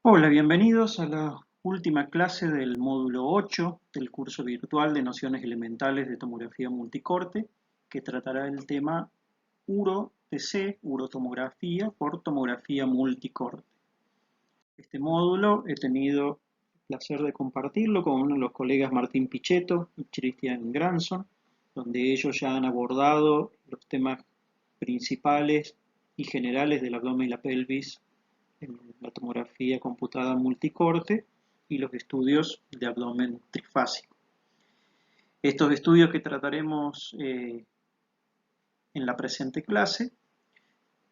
Hola, bienvenidos a la última clase del módulo 8 del curso virtual de Nociones Elementales de Tomografía Multicorte, que tratará el tema URO-TC, urotomografía por tomografía multicorte. Este módulo he tenido el placer de compartirlo con uno de los colegas Martín Pichetto y Christian Granson, donde ellos ya han abordado los temas principales y generales del abdomen y la pelvis en la tomografía computada multicorte y los estudios de abdomen trifásico. Estos estudios que trataremos en la presente clase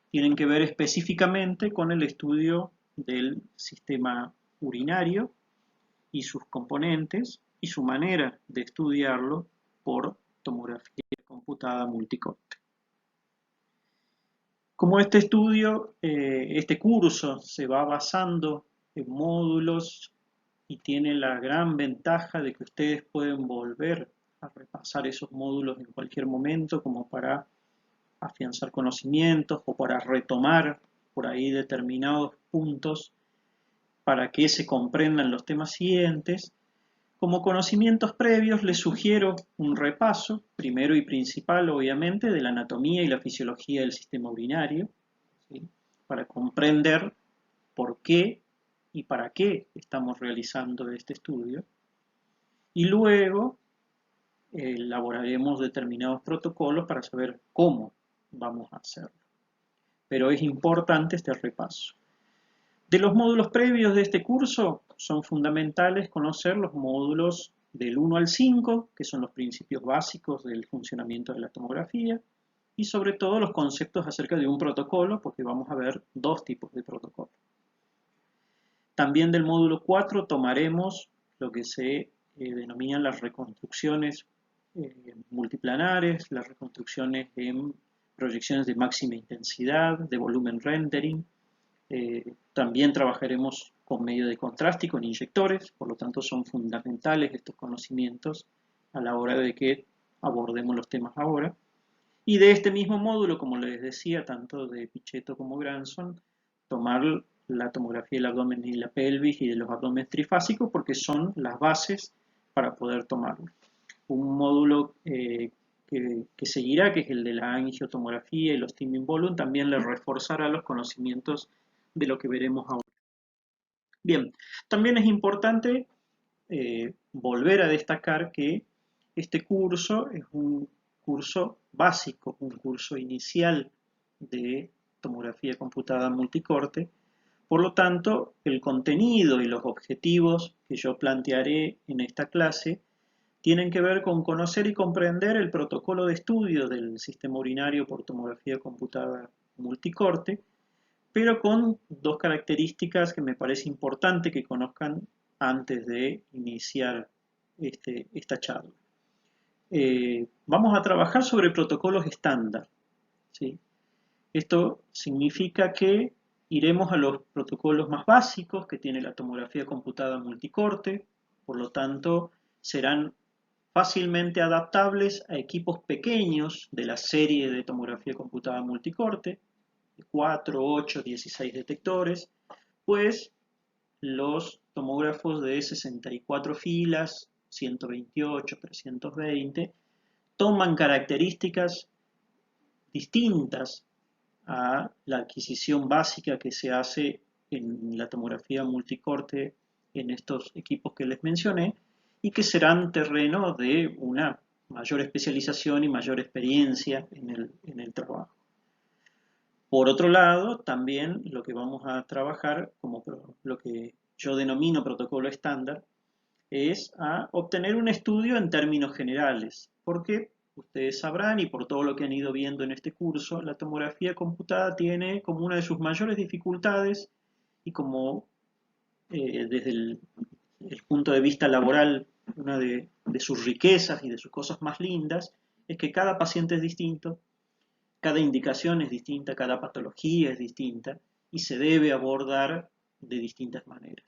tienen que ver específicamente con el estudio del sistema urinario y sus componentes y su manera de estudiarlo por tomografía computada multicorte. Como este estudio, este curso se va basando en módulos y tiene la gran ventaja de que ustedes pueden volver a repasar esos módulos en cualquier momento como para afianzar conocimientos o para retomar por ahí determinados puntos para que se comprendan los temas siguientes. Como conocimientos previos les sugiero un repaso, primero y principal obviamente, de la anatomía y la fisiología del sistema urinario, ¿sí? Para comprender por qué y para qué estamos realizando este estudio. Y luego elaboraremos determinados protocolos para saber cómo vamos a hacerlo. Pero es importante este repaso. De los módulos previos de este curso, son fundamentales conocer los módulos del 1 al 5, que son los principios básicos del funcionamiento de la tomografía, y sobre todo los conceptos acerca de un protocolo, porque vamos a ver dos tipos de protocolo. También del módulo 4 tomaremos lo que se denominan las reconstrucciones multiplanares, las reconstrucciones en proyecciones de máxima intensidad, de volumen rendering. También trabajaremos con medio de contraste y con inyectores, por lo tanto son fundamentales estos conocimientos a la hora de que abordemos los temas ahora. Y de este mismo módulo, como les decía, tanto de Pichetto como Granson, tomar la tomografía del abdomen y la pelvis y de los abdómenes trifásicos porque son las bases para poder tomarlo. Un módulo que seguirá, que es el de la angiotomografía y los Timbin Volume, también le reforzará los conocimientos de lo que veremos ahora. Bien, también es importante volver a destacar que este curso es un curso básico, un curso inicial de tomografía computada multicorte. Por lo tanto, el contenido y los objetivos que yo plantearé en esta clase tienen que ver con conocer y comprender el protocolo de estudio del sistema urinario por tomografía computada multicorte, pero con dos características que me parece importante que conozcan antes de iniciar esta charla. Vamos a trabajar sobre protocolos estándar, ¿sí? Esto significa que iremos a los protocolos más básicos que tiene la tomografía computada multicorte, por lo tanto serán fácilmente adaptables a equipos pequeños de la serie de tomografía computada multicorte, 4, 8, 16 detectores, pues los tomógrafos de 64 filas, 128, 320, toman características distintas a la adquisición básica que se hace en la tomografía multicorte en estos equipos que les mencioné y que serán terreno de una mayor especialización y mayor experiencia en el trabajo. Por otro lado, también lo que vamos a trabajar, como lo que yo denomino protocolo estándar, es a obtener un estudio en términos generales, porque ustedes sabrán, y por todo lo que han ido viendo en este curso, la tomografía computada tiene como una de sus mayores dificultades y como desde el punto de vista laboral, una de sus riquezas y de sus cosas más lindas, es que cada paciente es distinto, cada indicación es distinta, cada patología es distinta y se debe abordar de distintas maneras.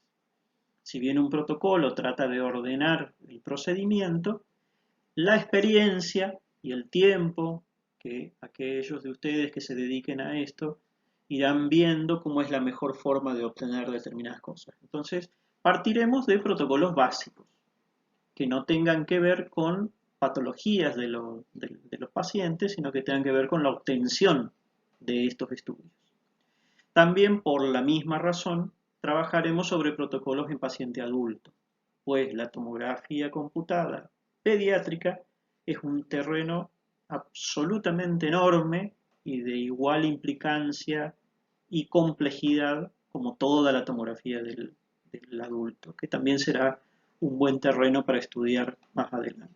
Si bien un protocolo trata de ordenar el procedimiento, la experiencia y el tiempo que aquellos de ustedes que se dediquen a esto irán viendo cómo es la mejor forma de obtener determinadas cosas. Entonces, partiremos de protocolos básicos, que no tengan que ver con patologías de los pacientes, sino que tengan que ver con la obtención de estos estudios. También por la misma razón, trabajaremos sobre protocolos en paciente adulto, pues la tomografía computada pediátrica es un terreno absolutamente enorme y de igual implicancia y complejidad como toda la tomografía del adulto, que también será un buen terreno para estudiar más adelante.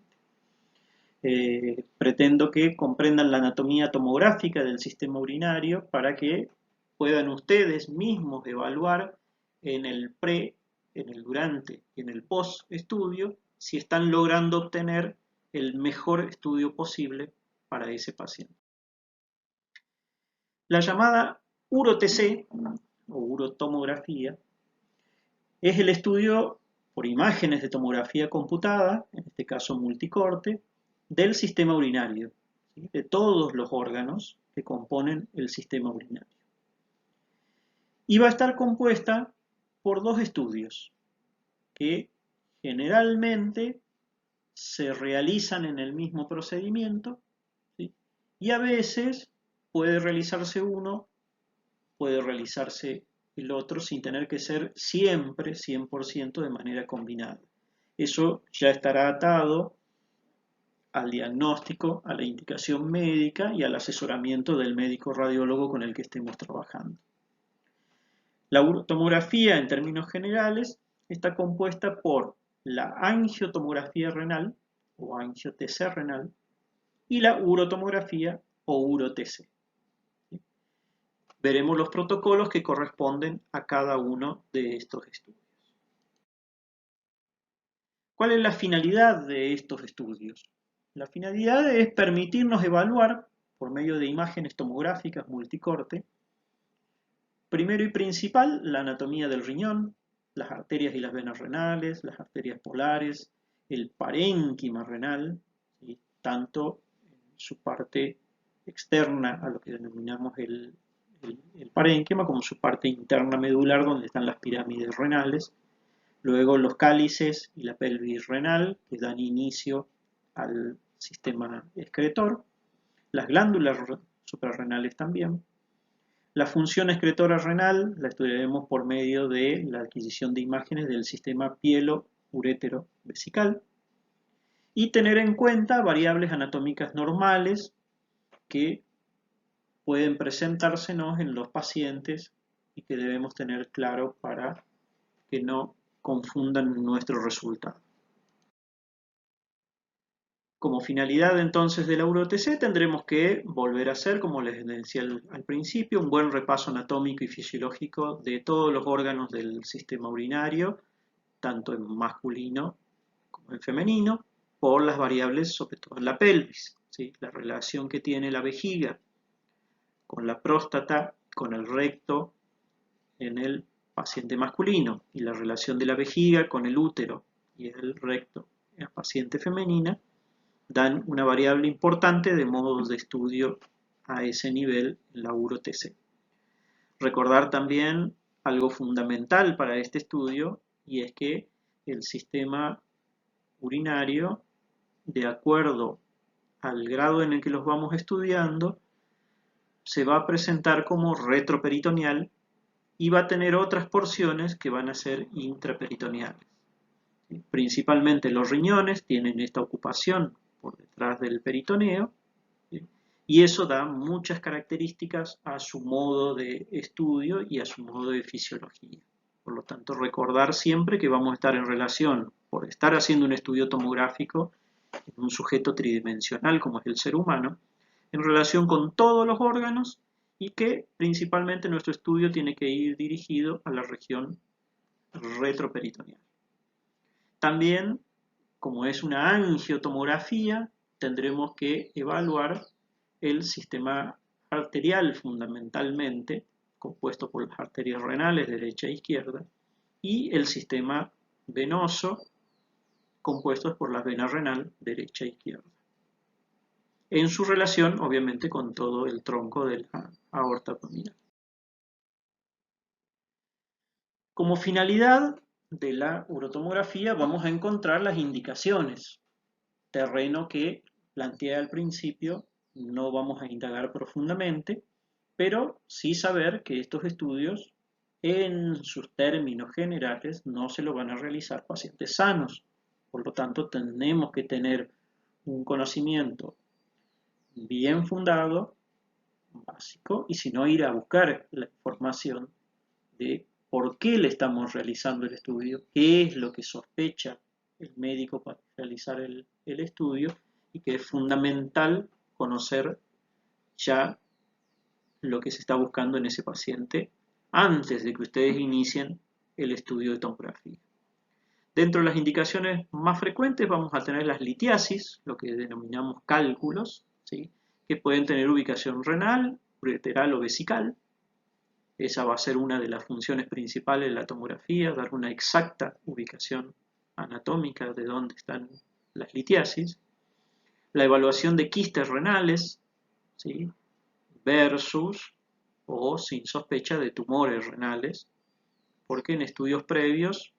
Pretendo que comprendan la anatomía tomográfica del sistema urinario para que puedan ustedes mismos evaluar en el pre, en el durante y en el post estudio si están logrando obtener el mejor estudio posible para ese paciente. La llamada URO-TC o urotomografía es el estudio por imágenes de tomografía computada, en este caso multicorte, del sistema urinario, ¿sí? De todos los órganos que componen el sistema urinario. Y va a estar compuesta por dos estudios que generalmente se realizan en el mismo procedimiento, ¿sí? Y a veces puede realizarse uno, puede realizarse el otro sin tener que ser siempre 100% de manera combinada. Eso ya estará atado al diagnóstico, a la indicación médica y al asesoramiento del médico radiólogo con el que estemos trabajando. La urotomografía, en términos generales, está compuesta por la angiotomografía renal o angio-TC renal y la urotomografía o uro-TC. Veremos los protocolos que corresponden a cada uno de estos estudios. ¿Cuál es la finalidad de estos estudios? La finalidad es permitirnos evaluar, por medio de imágenes tomográficas multicorte, primero y principal, la anatomía del riñón, las arterias y las venas renales, las arterias polares, el parénquima renal, ¿sí? Tanto en su parte externa a lo que denominamos el parénquima, como su parte interna medular, donde están las pirámides renales. Luego los cálices y la pelvis renal, que dan inicio al sistema excretor. Las glándulas suprarrenales también. La función excretora renal la estudiaremos por medio de la adquisición de imágenes del sistema pielo-urétero-vesical. Y tener en cuenta variables anatómicas normales que pueden presentársenos en los pacientes y que debemos tener claro para que no confundan nuestro resultado. Como finalidad entonces de la URO-TC tendremos que volver a hacer, como les decía al principio, un buen repaso anatómico y fisiológico de todos los órganos del sistema urinario, tanto en masculino como en femenino, por las variables, sobre todo en la pelvis, ¿sí? La relación que tiene la vejiga con la próstata, con el recto en el paciente masculino, y la relación de la vejiga con el útero y el recto en la paciente femenina, dan una variable importante de modos de estudio a ese nivel en la URO-TC. Recordar también algo fundamental para este estudio, y es que el sistema urinario, de acuerdo al grado en el que los vamos estudiando, se va a presentar como retroperitoneal y va a tener otras porciones que van a ser intraperitoneales. Principalmente los riñones tienen esta ocupación por detrás del peritoneo, ¿sí? Y eso da muchas características a su modo de estudio y a su modo de fisiología. Por lo tanto, recordar siempre que vamos a estar en relación, por estar haciendo un estudio tomográfico en un sujeto tridimensional como es el ser humano, en relación con todos los órganos, y que principalmente nuestro estudio tiene que ir dirigido a la región retroperitoneal. También, como es una angiotomografía, tendremos que evaluar el sistema arterial fundamentalmente, compuesto por las arterias renales derecha e izquierda, y el sistema venoso, compuesto por la vena renal derecha e izquierda, en su relación obviamente con todo el tronco de la aorta abdominal. Como finalidad de la urotomografía vamos a encontrar las indicaciones, terreno que planteé al principio, no vamos a indagar profundamente, pero sí saber que estos estudios, en sus términos generales, no se lo van a realizar pacientes sanos. Por lo tanto, tenemos que tener un conocimiento bien fundado, básico, y si no, ir a buscar la información de por qué le estamos realizando el estudio, qué es lo que sospecha el médico para realizar el estudio, y que es fundamental conocer ya lo que se está buscando en ese paciente antes de que ustedes inicien el estudio de tomografía. Dentro de las indicaciones más frecuentes vamos a tener las litiasis, lo que denominamos cálculos, ¿sí?, que pueden tener ubicación renal, ureteral o vesical. Esa va a ser una de las funciones principales de la tomografía, dar una exacta ubicación anatómica de dónde están las litiasis. La evaluación de quistes renales, ¿sí?, versus o sin sospecha de tumores renales, porque en estudios previos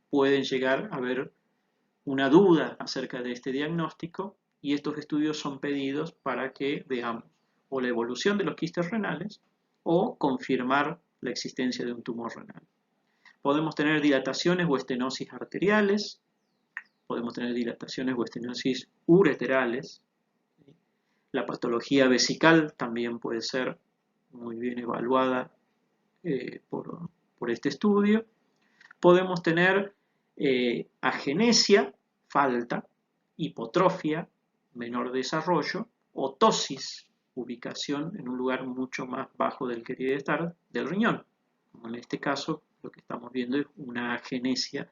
pueden llegar a haber una duda acerca de este diagnóstico, y estos estudios son pedidos para que veamos o la evolución de los quistes renales o confirmar la existencia de un tumor renal. Podemos tener dilataciones o estenosis arteriales, podemos tener dilataciones o estenosis ureterales. La patología vesical también puede ser muy bien evaluada por este estudio. Podemos tener agenesia, falta, hipotrofia, menor desarrollo, o tosis, ubicación en un lugar mucho más bajo del que debe estar, del riñón. Como en este caso, lo que estamos viendo es una agenesia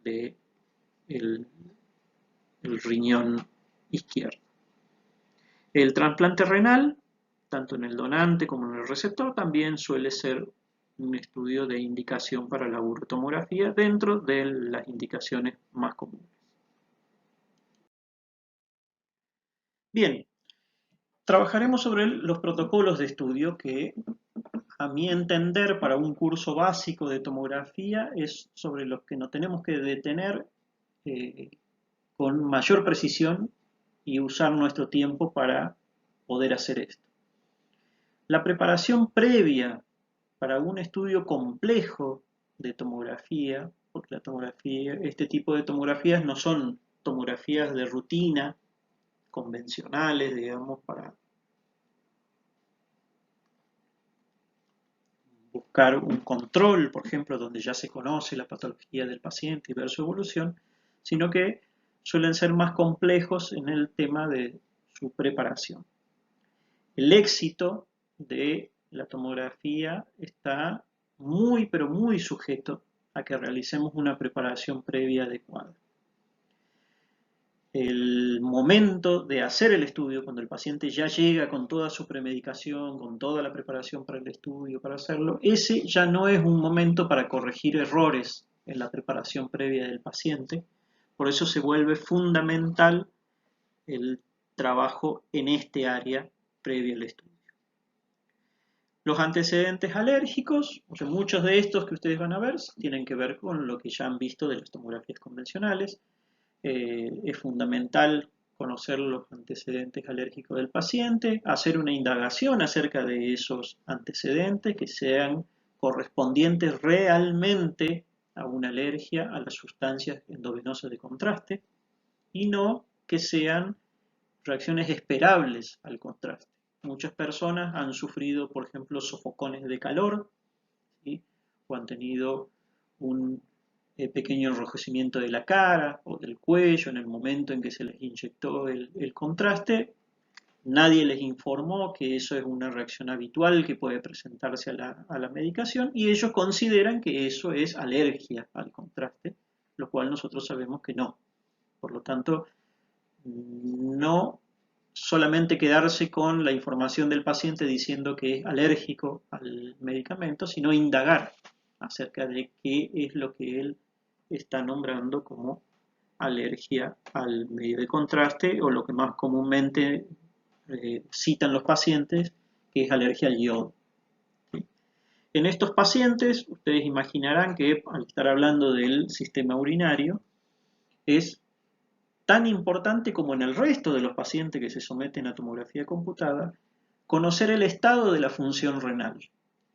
del riñón izquierdo. El trasplante renal, tanto en el donante como en el receptor, también suele ser un estudio de indicación para la urotomografía dentro de las indicaciones más comunes. Bien, trabajaremos sobre los protocolos de estudio que, a mi entender, para un curso básico de tomografía es sobre los que nos tenemos que detener con mayor precisión y usar nuestro tiempo para poder hacer esto. La preparación previa para un estudio complejo de tomografía, porque la tomografía, este tipo de tomografías no son tomografías de rutina convencionales, digamos, para buscar un control, por ejemplo, donde ya se conoce la patología del paciente y ver su evolución, sino que suelen ser más complejos en el tema de su preparación. El éxito de la tomografía está muy, pero muy sujeto a que realicemos una preparación previa adecuada. El momento de hacer el estudio, cuando el paciente ya llega con toda su premedicación, con toda la preparación para el estudio, para hacerlo, ese ya no es un momento para corregir errores en la preparación previa del paciente. Por eso se vuelve fundamental el trabajo en este área previa al estudio. Los antecedentes alérgicos, o sea, muchos de estos que ustedes van a ver, tienen que ver con lo que ya han visto de las tomografías convencionales. Es fundamental conocer los antecedentes alérgicos del paciente, hacer una indagación acerca de esos antecedentes que sean correspondientes realmente a una alergia a las sustancias endovenosas de contraste y no que sean reacciones esperables al contraste. Muchas personas han sufrido, por ejemplo, sofocones de calor, ¿sí?, o han tenido un pequeño enrojecimiento de la cara o del cuello en el momento en que se les inyectó el contraste. Nadie les informó que eso es una reacción habitual que puede presentarse a la medicación, y ellos consideran que eso es alergia al contraste, lo cual nosotros sabemos que no. Por lo tanto, no solamente quedarse con la información del paciente diciendo que es alérgico al medicamento, sino indagar acerca de qué es lo que él está nombrando como alergia al medio de contraste, o lo que más comúnmente citan los pacientes, que es alergia al yodo. ¿Sí? En estos pacientes, ustedes imaginarán que al estar hablando del sistema urinario, es tan importante como en el resto de los pacientes que se someten a tomografía computada, conocer el estado de la función renal.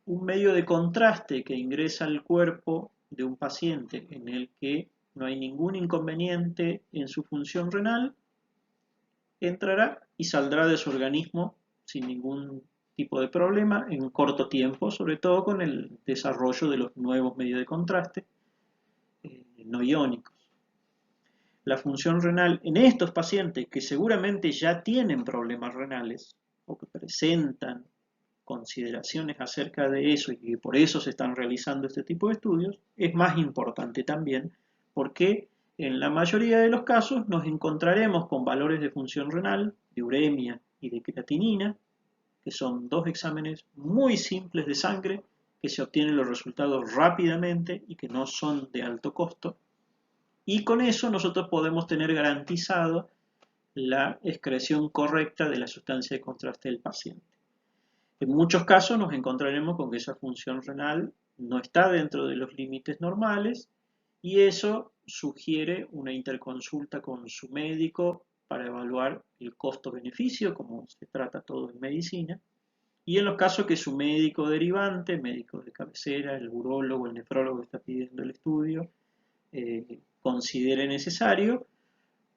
Un medio de contraste que ingresa al cuerpo de un paciente en el que no hay ningún inconveniente en su función renal, entrará y saldrá de su organismo sin ningún tipo de problema en corto tiempo, sobre todo con el desarrollo de los nuevos medios de contraste no iónicos. La función renal en estos pacientes que seguramente ya tienen problemas renales o que presentan consideraciones acerca de eso y que por eso se están realizando este tipo de estudios, es más importante también porque en la mayoría de los casos nos encontraremos con valores de función renal, de uremia y de creatinina, que son dos exámenes muy simples de sangre que se obtienen los resultados rápidamente y que no son de alto costo. Y con eso nosotros podemos tener garantizado la excreción correcta de la sustancia de contraste del paciente. En muchos casos nos encontraremos con que esa función renal no está dentro de los límites normales y eso sugiere una interconsulta con su médico para evaluar el costo-beneficio, como se trata todo en medicina. Y en los casos que su médico derivante, médico de cabecera, el urólogo, el nefrólogo que está pidiendo el estudio, considere necesario,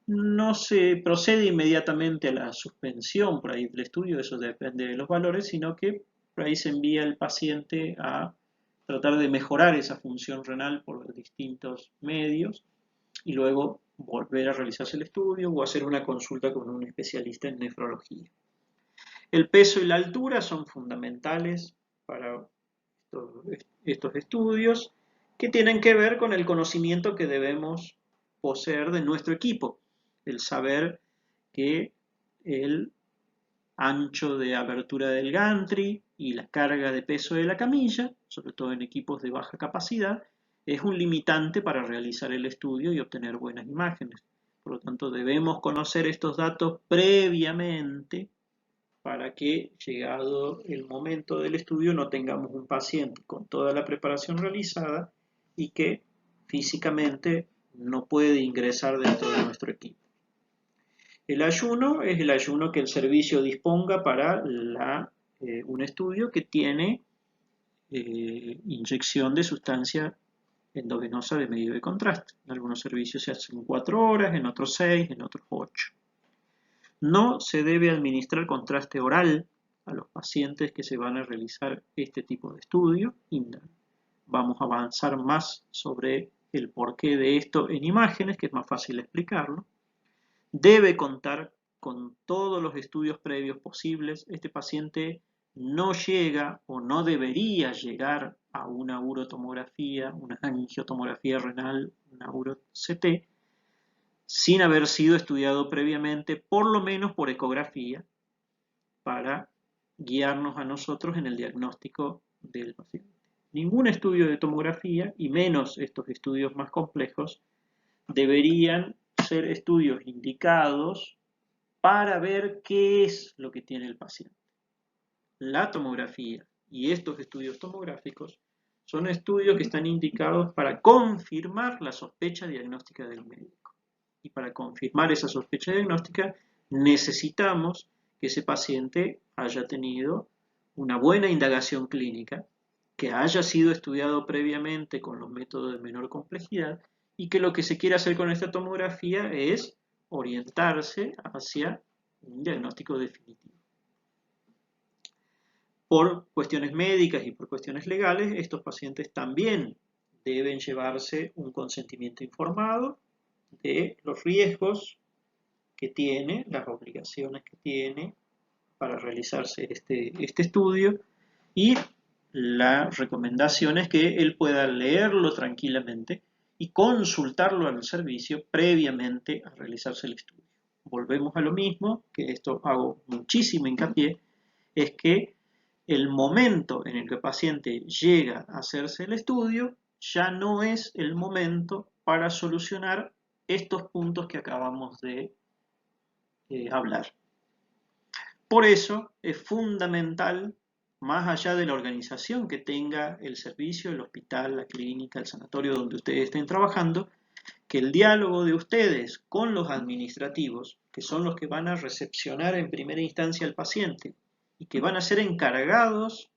no se procede inmediatamente a la suspensión por ahí del estudio, eso depende de los valores, sino que por ahí se envía el paciente a tratar de mejorar esa función renal por distintos medios y luego volver a realizarse el estudio o hacer una consulta con un especialista en nefrología. El peso y la altura son fundamentales para estos estudios que tienen que ver con el conocimiento que debemos poseer de nuestro equipo, el saber que el ancho de abertura del gantry y la carga de peso de la camilla, sobre todo en equipos de baja capacidad, es un limitante para realizar el estudio y obtener buenas imágenes. Por lo tanto, debemos conocer estos datos previamente para que, llegado el momento del estudio, no tengamos un paciente con toda la preparación realizada y que físicamente no puede ingresar dentro de nuestro equipo. El ayuno es el ayuno que el servicio disponga para un estudio que tiene inyección de sustancia endovenosa de medio de contraste. En algunos servicios se hacen 4 horas, en otros 6, en otros 8. No se debe administrar contraste oral a los pacientes que se van a realizar este tipo de estudio. Vamos a avanzar más sobre el porqué de esto en imágenes, que es más fácil explicarlo. Debe contar con todos los estudios previos posibles. Este paciente no llega o no debería llegar a una urotomografía, una angiotomografía renal, una uro-CT, sin haber sido estudiado previamente, por lo menos por ecografía, para guiarnos a nosotros en el diagnóstico del paciente. Ningún estudio de tomografía, y menos estos estudios más complejos, deberían ser estudios indicados para ver qué es lo que tiene el paciente. La tomografía y estos estudios tomográficos son estudios que están indicados para confirmar la sospecha diagnóstica del médico. Y para confirmar esa sospecha diagnóstica necesitamos que ese paciente haya tenido una buena indagación clínica, que haya sido estudiado previamente con los métodos de menor complejidad y que lo que se quiere hacer con esta tomografía es orientarse hacia un diagnóstico definitivo. Por cuestiones médicas y por cuestiones legales, estos pacientes también deben llevarse un consentimiento informado de los riesgos que tiene, las obligaciones que tiene para realizarse este estudio y la recomendación es que él pueda leerlo tranquilamente y consultarlo al servicio previamente a realizarse el estudio. Volvemos a lo mismo, que esto hago muchísimo hincapié, es que el momento en el que el paciente llega a hacerse el estudio ya no es el momento para solucionar estos puntos que acabamos de hablar. Por eso es fundamental más allá de la organización que tenga el servicio, el hospital, la clínica, el sanatorio donde ustedes estén trabajando, que el diálogo de ustedes con los administrativos, que son los que van a recepcionar en primera instancia al paciente y que van a ser encargados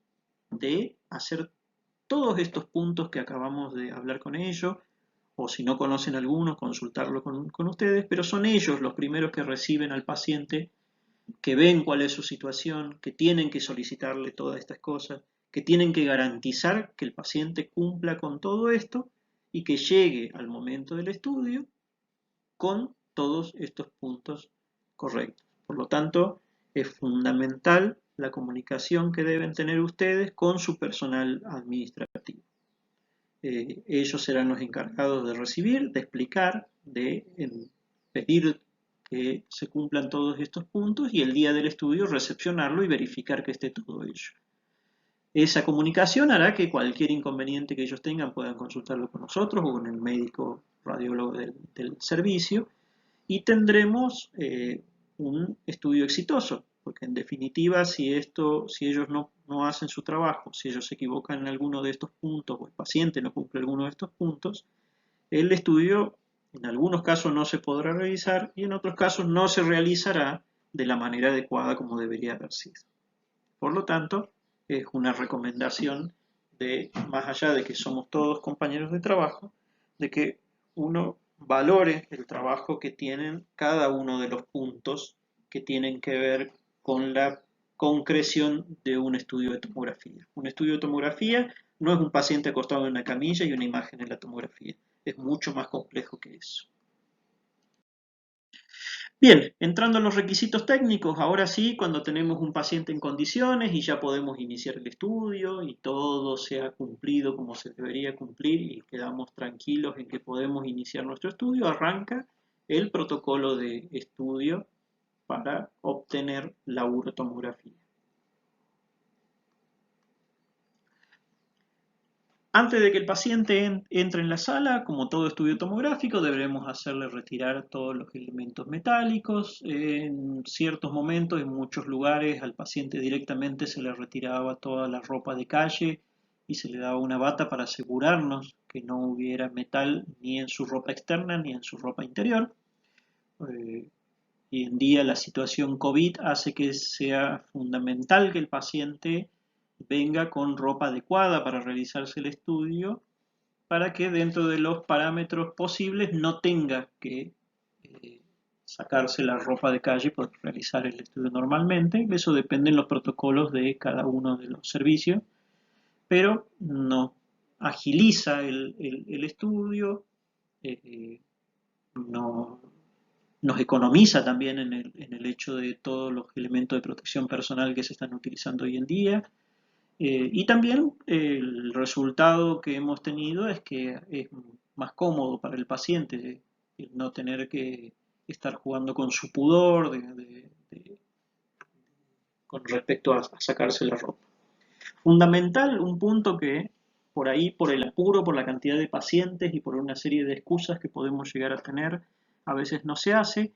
de hacer todos estos puntos que acabamos de hablar con ellos, o si no conocen algunos, consultarlo con ustedes, pero son ellos los primeros que reciben al paciente, que ven cuál es su situación, que tienen que solicitarle todas estas cosas, que tienen que garantizar que el paciente cumpla con todo esto y que llegue al momento del estudio con todos estos puntos correctos. Por lo tanto, es fundamental la comunicación que deben tener ustedes con su personal administrativo. Ellos serán los encargados de recibir, de explicar, de pedir que se cumplan todos estos puntos y el día del estudio recepcionarlo y verificar que esté todo ello. Esa comunicación hará que cualquier inconveniente que ellos tengan puedan consultarlo con nosotros o con el médico radiólogo del servicio y tendremos un estudio exitoso, porque en definitiva si ellos no hacen su trabajo, si ellos se equivocan en alguno de estos puntos o el paciente no cumple alguno de estos puntos, el estudio en algunos casos no se podrá realizar y en otros casos no se realizará de la manera adecuada como debería haber sido. Por lo tanto, es una recomendación de, más allá de que somos todos compañeros de trabajo, de que uno valore el trabajo que tienen cada uno de los puntos que tienen que ver con la concreción de un estudio de tomografía. Un estudio de tomografía no es un paciente acostado en una camilla y una imagen en la tomografía. Es mucho más complejo que eso. Bien, entrando en los requisitos técnicos, ahora sí, cuando tenemos un paciente en condiciones y ya podemos iniciar el estudio y todo se ha cumplido como se debería cumplir y quedamos tranquilos en que podemos iniciar nuestro estudio, arranca el protocolo de estudio para obtener la urotomografía. Antes de que el paciente entre en la sala, como todo estudio tomográfico, deberemos hacerle retirar todos los elementos metálicos. En ciertos momentos, en muchos lugares, al paciente directamente se le retiraba toda la ropa de calle y se le daba una bata para asegurarnos que no hubiera metal ni en su ropa externa ni en su ropa interior. Hoy en día la situación COVID hace que sea fundamental que el paciente venga con ropa adecuada para realizarse el estudio, para que dentro de los parámetros posibles no tenga que sacarse la ropa de calle para realizar el estudio normalmente. Eso depende de los protocolos de cada uno de los servicios, pero no agiliza el estudio, no, nos economiza también en el hecho de todos los elementos de protección personal que se están utilizando hoy en día. Y también el resultado que hemos tenido es que es más cómodo para el paciente no tener que estar jugando con su pudor con respecto a sacarse la ropa. Fundamental, un punto que por ahí, por el apuro, por la cantidad de pacientes y por una serie de excusas que podemos llegar a tener, a veces no se hace,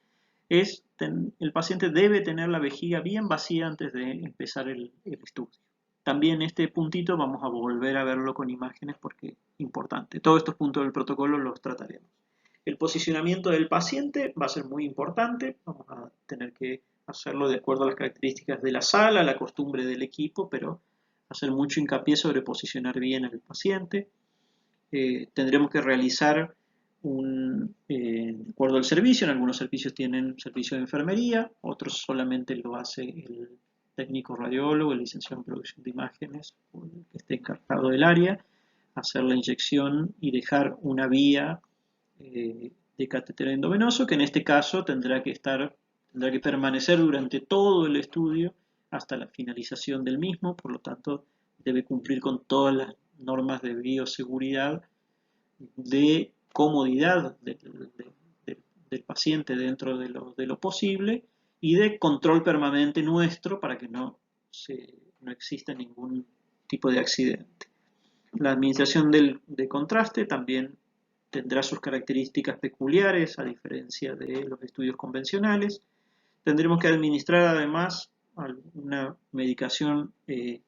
es el paciente debe tener la vejiga bien vacía antes de empezar el estudio. También este puntito vamos a volver a verlo con imágenes porque es importante. Todos estos puntos del protocolo los trataremos. El posicionamiento del paciente va a ser muy importante. Vamos a tener que hacerlo de acuerdo a las características de la sala, la costumbre del equipo, pero hacer mucho hincapié sobre posicionar bien al paciente. Tendremos que realizar de acuerdo al servicio. En algunos servicios tienen servicio de enfermería, otros solamente lo hace el técnico radiólogo, el licenciado en producción de imágenes, o el que esté encargado del área, hacer la inyección y dejar una vía de catéter endovenoso, que en este caso tendrá que permanecer durante todo el estudio hasta la finalización del mismo, por lo tanto debe cumplir con todas las normas de bioseguridad, de comodidad del paciente dentro de lo posible y de control permanente nuestro para que no exista ningún tipo de accidente. La administración de contraste también tendrá sus características peculiares a diferencia de los estudios convencionales. Tendremos que administrar además una medicación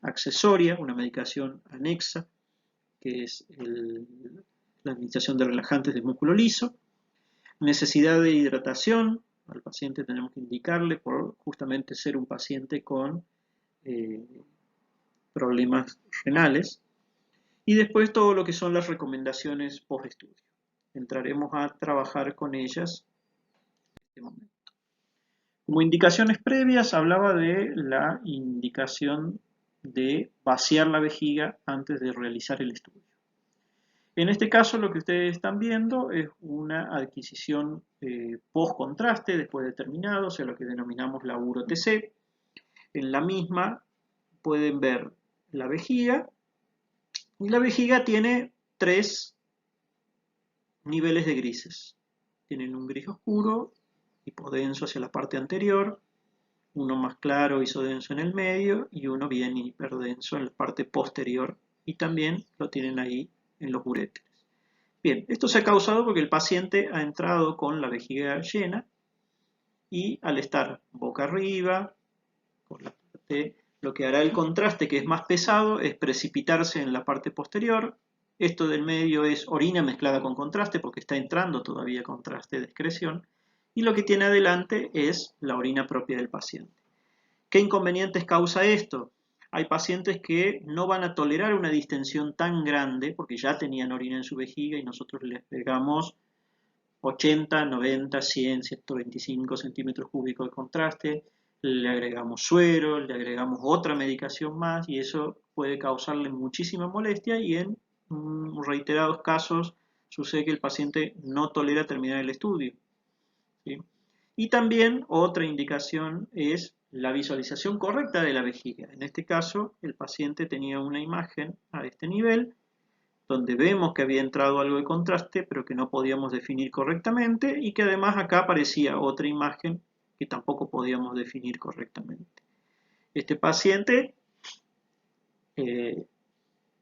accesoria, una medicación anexa, que es la administración de relajantes de músculo liso. Necesidad de hidratación, al paciente tenemos que indicarle por justamente ser un paciente con problemas renales. Y después todo lo que son las recomendaciones post-estudio. Entraremos a trabajar con ellas en este momento. Como indicaciones previas, hablaba de la indicación de vaciar la vejiga antes de realizar el estudio. En este caso, lo que ustedes están viendo es una adquisición post-contraste, después de terminado, o sea, lo que denominamos la URO-TC. En la misma pueden ver la vejiga, y la vejiga tiene 3 niveles de grises. Tienen un gris oscuro, hipodenso hacia la parte anterior, uno más claro isodenso en el medio y uno bien hiperdenso en la parte posterior, y también lo tienen ahí en los uréteres. Bien, esto se ha causado porque el paciente ha entrado con la vejiga llena y al estar boca arriba, con la parte, lo que hará el contraste, que es más pesado, es precipitarse en la parte posterior. Esto del medio es orina mezclada con contraste porque está entrando todavía contraste de excreción, y lo que tiene adelante es la orina propia del paciente. ¿Qué inconvenientes causa esto? Hay pacientes que no van a tolerar una distensión tan grande porque ya tenían orina en su vejiga y nosotros les pegamos 80, 90, 100, 125 centímetros cúbicos de contraste, le agregamos suero, le agregamos otra medicación más y eso puede causarle muchísima molestia y en reiterados casos sucede que el paciente no tolera terminar el estudio, ¿sí? Y también otra indicación es la visualización correcta de la vejiga. En este caso, el paciente tenía una imagen a este nivel, donde vemos que había entrado algo de contraste, pero que no podíamos definir correctamente, y que además acá aparecía otra imagen que tampoco podíamos definir correctamente. Este paciente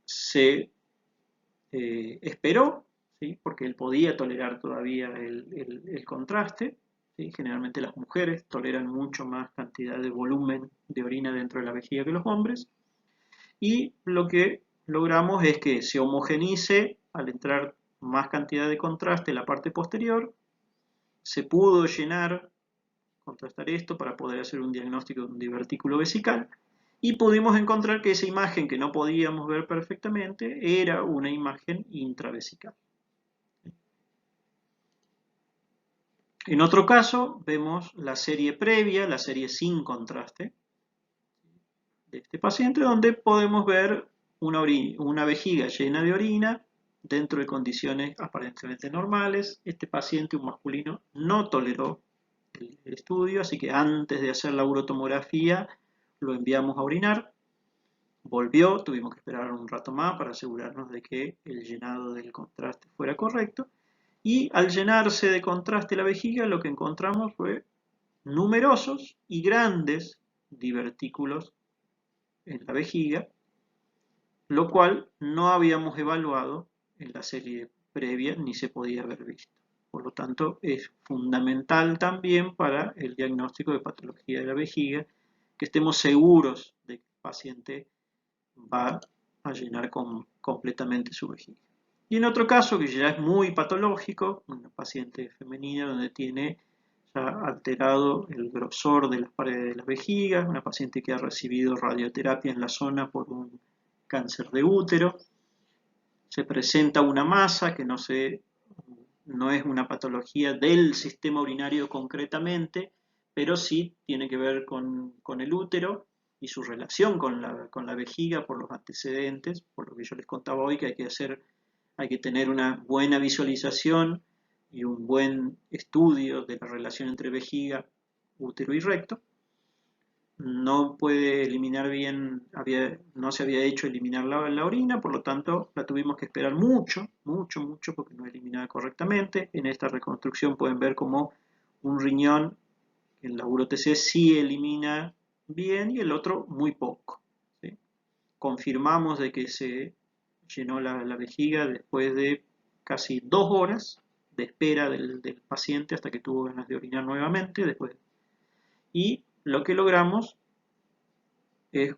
se esperó, ¿sí? Porque él podía tolerar todavía el contraste. ¿Sí? Generalmente las mujeres toleran mucho más cantidad de volumen de orina dentro de la vejiga que los hombres, y lo que logramos es que se homogenice al entrar más cantidad de contraste en la parte posterior. Se pudo llenar, contrastar esto para poder hacer un diagnóstico de un divertículo vesical, y pudimos encontrar que esa imagen que no podíamos ver perfectamente era una imagen intravesical. En otro caso vemos la serie previa, la serie sin contraste de este paciente, donde podemos ver una vejiga llena de orina dentro de condiciones aparentemente normales. Este paciente, un masculino, no toleró el estudio, así que antes de hacer la urotomografía lo enviamos a orinar. Volvió, tuvimos que esperar un rato más para asegurarnos de que el llenado del contraste fuera correcto. Y al llenarse de contraste la vejiga, lo que encontramos fue numerosos y grandes divertículos en la vejiga, lo cual no habíamos evaluado en la serie previa ni se podía haber visto. Por lo tanto, es fundamental también para el diagnóstico de patología de la vejiga que estemos seguros de que el paciente va a llenar completamente su vejiga. Y en otro caso, que ya es muy patológico, una paciente femenina donde tiene ya alterado el grosor de las paredes de la vejiga, una paciente que ha recibido radioterapia en la zona por un cáncer de útero. Se presenta una masa que no es una patología del sistema urinario concretamente, pero sí tiene que ver con el útero y su relación con la vejiga por los antecedentes, por lo que yo les contaba hoy, que hay que tener una buena visualización y un buen estudio de la relación entre vejiga, útero y recto. No puede eliminar bien, no se había hecho eliminar la orina, por lo tanto la tuvimos que esperar mucho, mucho, mucho, porque no eliminaba correctamente. En esta reconstrucción pueden ver como un riñón en la URO-TC sí elimina bien y el otro muy poco, ¿sí? Confirmamos de que se llenó la vejiga después de casi 2 horas de espera del paciente hasta que tuvo ganas de orinar nuevamente después. Y lo que logramos es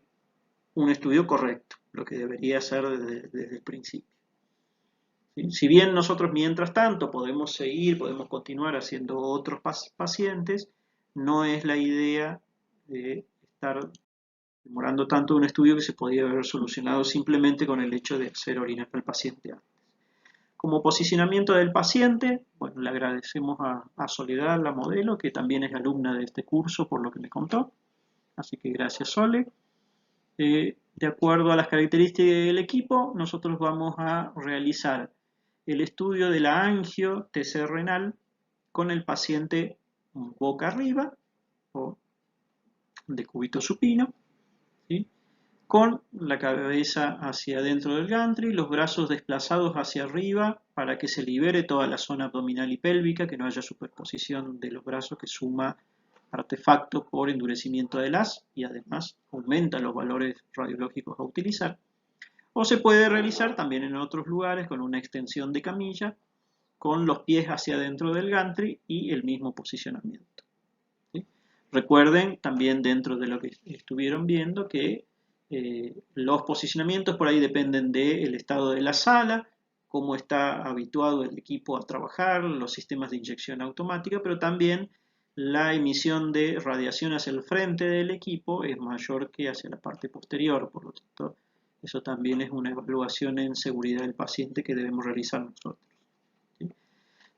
un estudio correcto, lo que debería ser desde el principio. ¿Sí? Si bien nosotros mientras tanto podemos continuar haciendo otros pacientes, no es la idea de estar demorando tanto un estudio que se podía haber solucionado simplemente con el hecho de hacer orinar al paciente antes. Como posicionamiento del paciente, bueno, le agradecemos a Soledad, la modelo, que también es alumna de este curso por lo que me contó. Así que gracias, Sole. De acuerdo a las características del equipo, nosotros vamos a realizar el estudio de la angio TC renal con el paciente boca arriba o de cúbito supino, ¿sí? Con la cabeza hacia adentro del gantry, los brazos desplazados hacia arriba para que se libere toda la zona abdominal y pélvica, que no haya superposición de los brazos que suma artefactos por endurecimiento del haz y además aumenta los valores radiológicos a utilizar. O se puede realizar también en otros lugares con una extensión de camilla, con los pies hacia adentro del gantry y el mismo posicionamiento. ¿Sí? Recuerden también dentro de lo que estuvieron viendo que los posicionamientos por ahí dependen del estado de la sala, cómo está habituado el equipo a trabajar, los sistemas de inyección automática, pero también la emisión de radiación hacia el frente del equipo es mayor que hacia la parte posterior, por lo tanto, eso también es una evaluación en seguridad del paciente que debemos realizar nosotros. ¿Sí?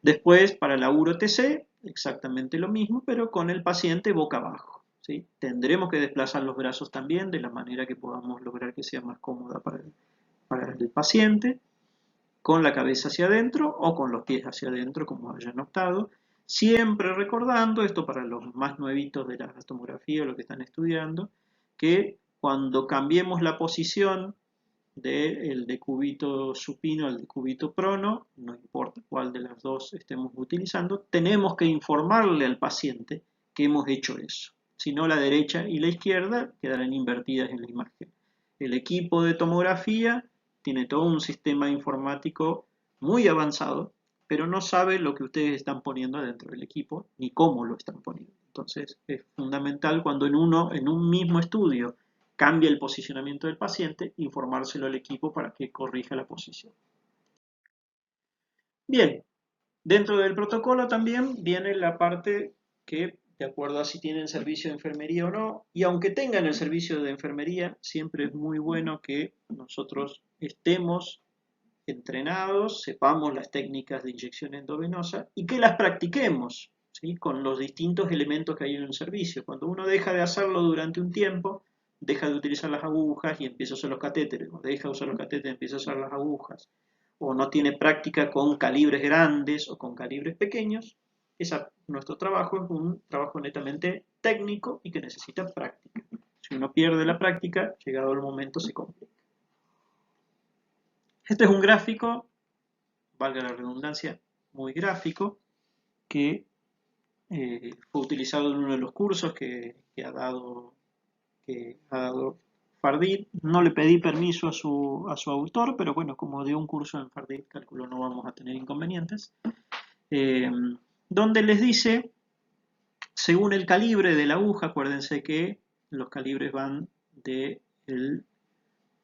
Después, para la URO-TC, exactamente lo mismo, pero con el paciente boca abajo. ¿Sí? Tendremos que desplazar los brazos también de la manera que podamos lograr que sea más cómoda para el paciente, con la cabeza hacia adentro o con los pies hacia adentro, como hayan optado. Siempre recordando, esto para los más nuevitos de la tomografía o los que están estudiando, que cuando cambiemos la posición del decúbito supino al decúbito prono, no importa cuál de las dos estemos utilizando, tenemos que informarle al paciente que hemos hecho eso. Si no, la derecha y la izquierda quedarán invertidas en la imagen. El equipo de tomografía tiene todo un sistema informático muy avanzado, pero no sabe lo que ustedes están poniendo adentro del equipo ni cómo lo están poniendo. Entonces es fundamental cuando en un mismo estudio cambia el posicionamiento del paciente, informárselo al equipo para que corrija la posición. Bien, dentro del protocolo también viene la parte que, de acuerdo a si tienen servicio de enfermería o no, y aunque tengan el servicio de enfermería, siempre es muy bueno que nosotros estemos entrenados, sepamos las técnicas de inyección endovenosa y que las practiquemos, ¿sí? Con los distintos elementos que hay en un servicio. Cuando uno deja de hacerlo durante un tiempo, deja de utilizar las agujas y empieza a usar los catéteres, o deja de usar los catéteres y empieza a usar las agujas, o no tiene práctica con calibres grandes o con calibres pequeños, nuestro trabajo es un trabajo netamente técnico y que necesita práctica. Si uno pierde la práctica, llegado el momento se complica. Este es un gráfico, valga la redundancia, muy gráfico, que fue utilizado en uno de los cursos que ha dado Fardit. No le pedí permiso a su autor, pero bueno, como dio un curso en Fardit, calculo no vamos a tener inconvenientes. Donde les dice, según el calibre de la aguja, acuérdense que los calibres van del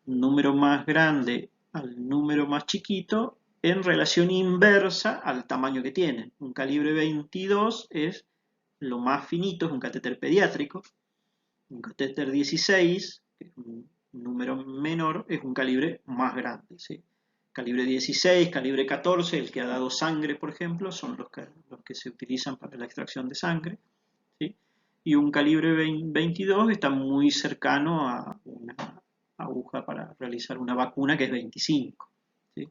número más grande al número más chiquito en relación inversa al tamaño que tienen. Un calibre 22 es lo más finito, es un catéter pediátrico. Un catéter 16, que es un número menor, es un calibre más grande. ¿Sí? Calibre 16, calibre 14, el que ha dado sangre, por ejemplo, son los que se utilizan para la extracción de sangre. ¿Sí? Y un calibre 22 está muy cercano a una aguja para realizar una vacuna que es 25. ¿Sí?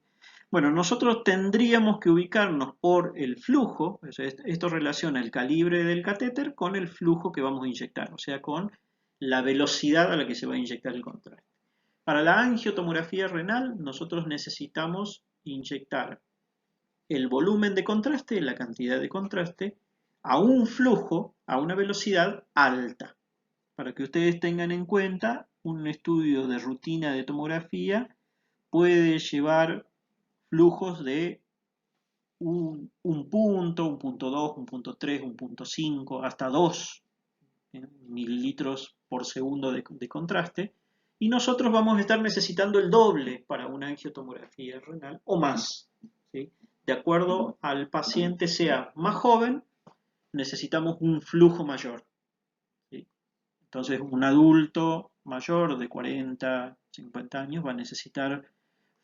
Bueno, nosotros tendríamos que ubicarnos por el flujo, o sea, esto relaciona el calibre del catéter con el flujo que vamos a inyectar, o sea, con la velocidad a la que se va a inyectar el contraste. Para la angiotomografía renal, nosotros necesitamos inyectar el volumen de contraste, la cantidad de contraste, a un flujo, a una velocidad alta. Para que ustedes tengan en cuenta, un estudio de rutina de tomografía puede llevar flujos de un punto, un punto 2, un punto 3, un punto 5, hasta 2 mililitros por segundo de contraste, y nosotros vamos a estar necesitando el doble para una angiotomografía renal o más, ¿sí? De acuerdo al paciente sea más joven, necesitamos un flujo mayor, ¿sí? Entonces, un adulto mayor de 40, 50 años va a necesitar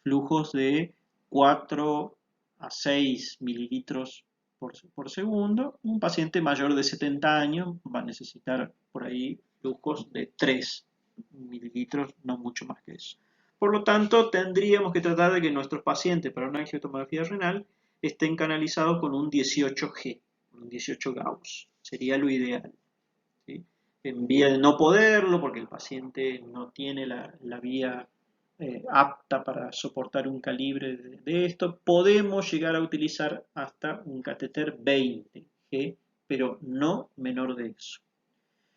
flujos de 4 a 6 mililitros por segundo. Un paciente mayor de 70 años va a necesitar por ahí flujos de 3 mililitros, no mucho más que eso. Por lo tanto, tendríamos que tratar de que nuestros pacientes para una angiotomografía renal estén canalizados con un 18G, un 18 Gauss. Sería lo ideal, ¿sí? En vía de no poderlo, porque el paciente no tiene la vía apta para soportar un calibre de esto, podemos llegar a utilizar hasta un catéter 20G, pero no menor de eso.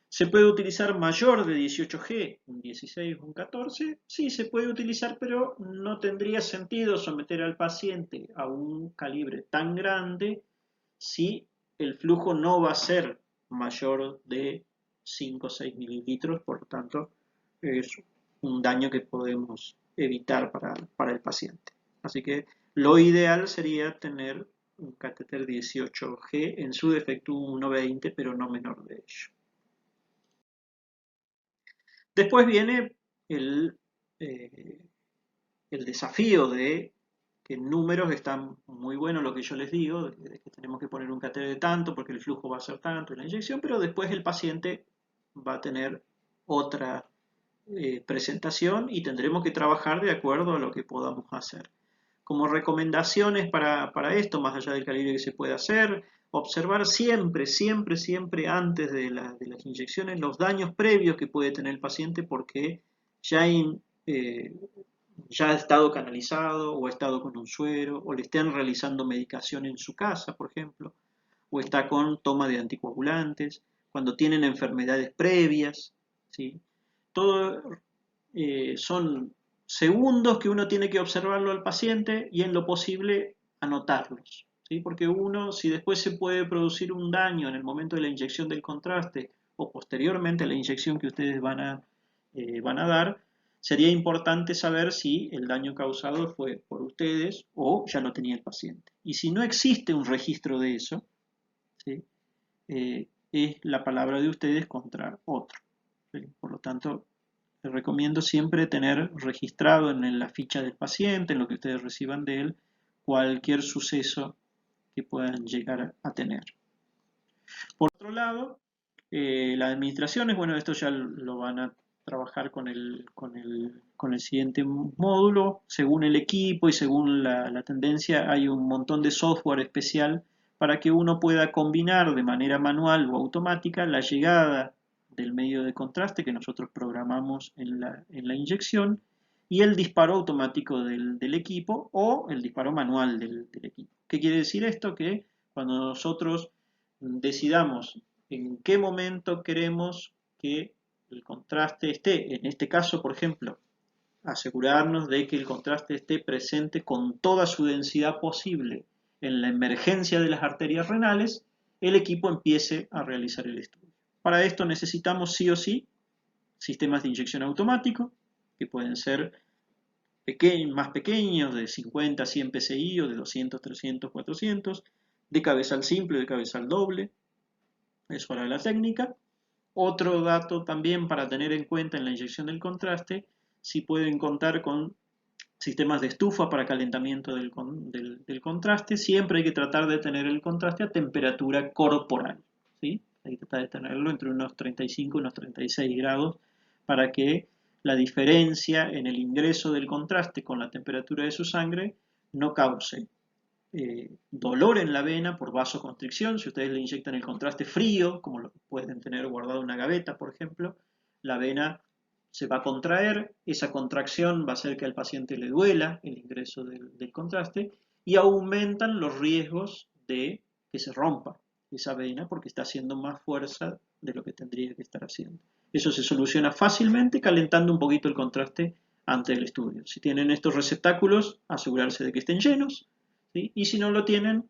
¿Se puede utilizar mayor de 18G, un 16 o un 14? Sí, se puede utilizar, pero no tendría sentido someter al paciente a un calibre tan grande si el flujo no va a ser mayor de 5 o 6 mililitros, por lo tanto es un daño que podemos evitar para el paciente. Así que lo ideal sería tener un catéter 18G, en su defecto un 1,20, pero no menor de ello. Después viene el, eh, el desafío de que en números están muy buenos lo que yo les digo, de que tenemos que poner un catéter de tanto porque el flujo va a ser tanto en la inyección, pero después el paciente va a tener otra presentación y tendremos que trabajar de acuerdo a lo que podamos hacer. Como recomendaciones para esto, más allá del calibre que se puede hacer, observar siempre, siempre, siempre antes de las inyecciones los daños previos que puede tener el paciente porque ya, ya ha estado canalizado o ha estado con un suero o le están realizando medicación en su casa, por ejemplo, o está con toma de anticoagulantes, cuando tienen enfermedades previas, ¿sí? Todo son segundos que uno tiene que observarlo al paciente y en lo posible anotarlos, ¿sí? Porque uno, si después se puede producir un daño en el momento de la inyección del contraste o posteriormente a la inyección que ustedes van a dar, sería importante saber si el daño causado fue por ustedes o ya lo tenía el paciente. Y si no existe un registro de eso, ¿sí? Es la palabra de ustedes contra otro, ¿sí? Por lo tanto, les recomiendo siempre tener registrado en la ficha del paciente, en lo que ustedes reciban de él, cualquier suceso que puedan llegar a tener. Por otro lado, las administraciones, bueno, esto ya lo van a trabajar con el siguiente módulo. Según el equipo y según la tendencia, hay un montón de software especial para que uno pueda combinar de manera manual o automática la llegada del medio de contraste que nosotros programamos en la inyección y el disparo automático del equipo o el disparo manual del equipo. ¿Qué quiere decir esto? Que cuando nosotros decidamos en qué momento queremos que el contraste esté, en este caso, por ejemplo, asegurarnos de que el contraste esté presente con toda su densidad posible en la emergencia de las arterias renales, el equipo empiece a realizar el estudio. Para esto necesitamos sí o sí sistemas de inyección automático, que pueden ser más pequeños, de 50 a 100 psi o de 200, 300, 400, de cabezal simple o de cabezal doble. Eso para la técnica. Otro dato también para tener en cuenta en la inyección del contraste, si pueden contar con sistemas de estufa para calentamiento del contraste, siempre hay que tratar de tener el contraste a temperatura corporal, ¿sí? Hay que tratar de tenerlo entre unos 35 y unos 36 grados para que la diferencia en el ingreso del contraste con la temperatura de su sangre no cause dolor en la vena por vasoconstricción. Si ustedes le inyectan el contraste frío, como lo pueden tener guardado en una gaveta, por ejemplo, la vena se va a contraer, esa contracción va a hacer que al paciente le duela el ingreso del contraste y aumentan los riesgos de que se rompa esa vena porque está haciendo más fuerza de lo que tendría que estar haciendo. Eso se soluciona fácilmente calentando un poquito el contraste antes del estudio. Si tienen estos receptáculos, asegurarse de que estén llenos, ¿sí? Y si no lo tienen,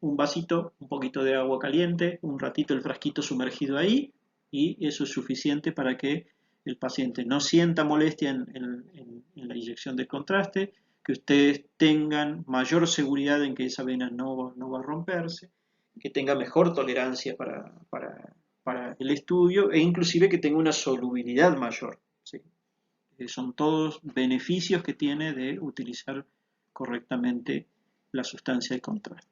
un vasito, un poquito de agua caliente, un ratito el frasquito sumergido ahí y eso es suficiente para que el paciente no sienta molestia en la inyección del contraste, que ustedes tengan mayor seguridad en que esa vena no va a romperse, que tenga mejor tolerancia para el estudio e inclusive que tenga una solubilidad mayor, ¿sí? Son todos beneficios que tiene de utilizar correctamente la sustancia de contraste.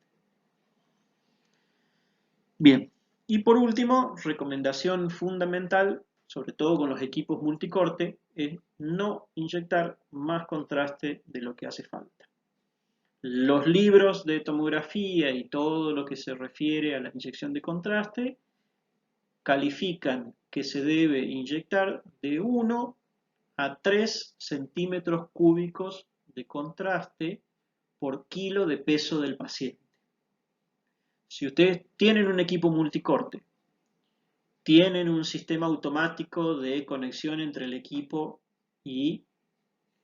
Bien, y por último, recomendación fundamental, sobre todo con los equipos multicorte, es no inyectar más contraste de lo que hace falta. Los libros de tomografía y todo lo que se refiere a la inyección de contraste califican que se debe inyectar de 1 a 3 centímetros cúbicos de contraste por kilo de peso del paciente. Si ustedes tienen un equipo multicorte, tienen un sistema automático de conexión entre el equipo y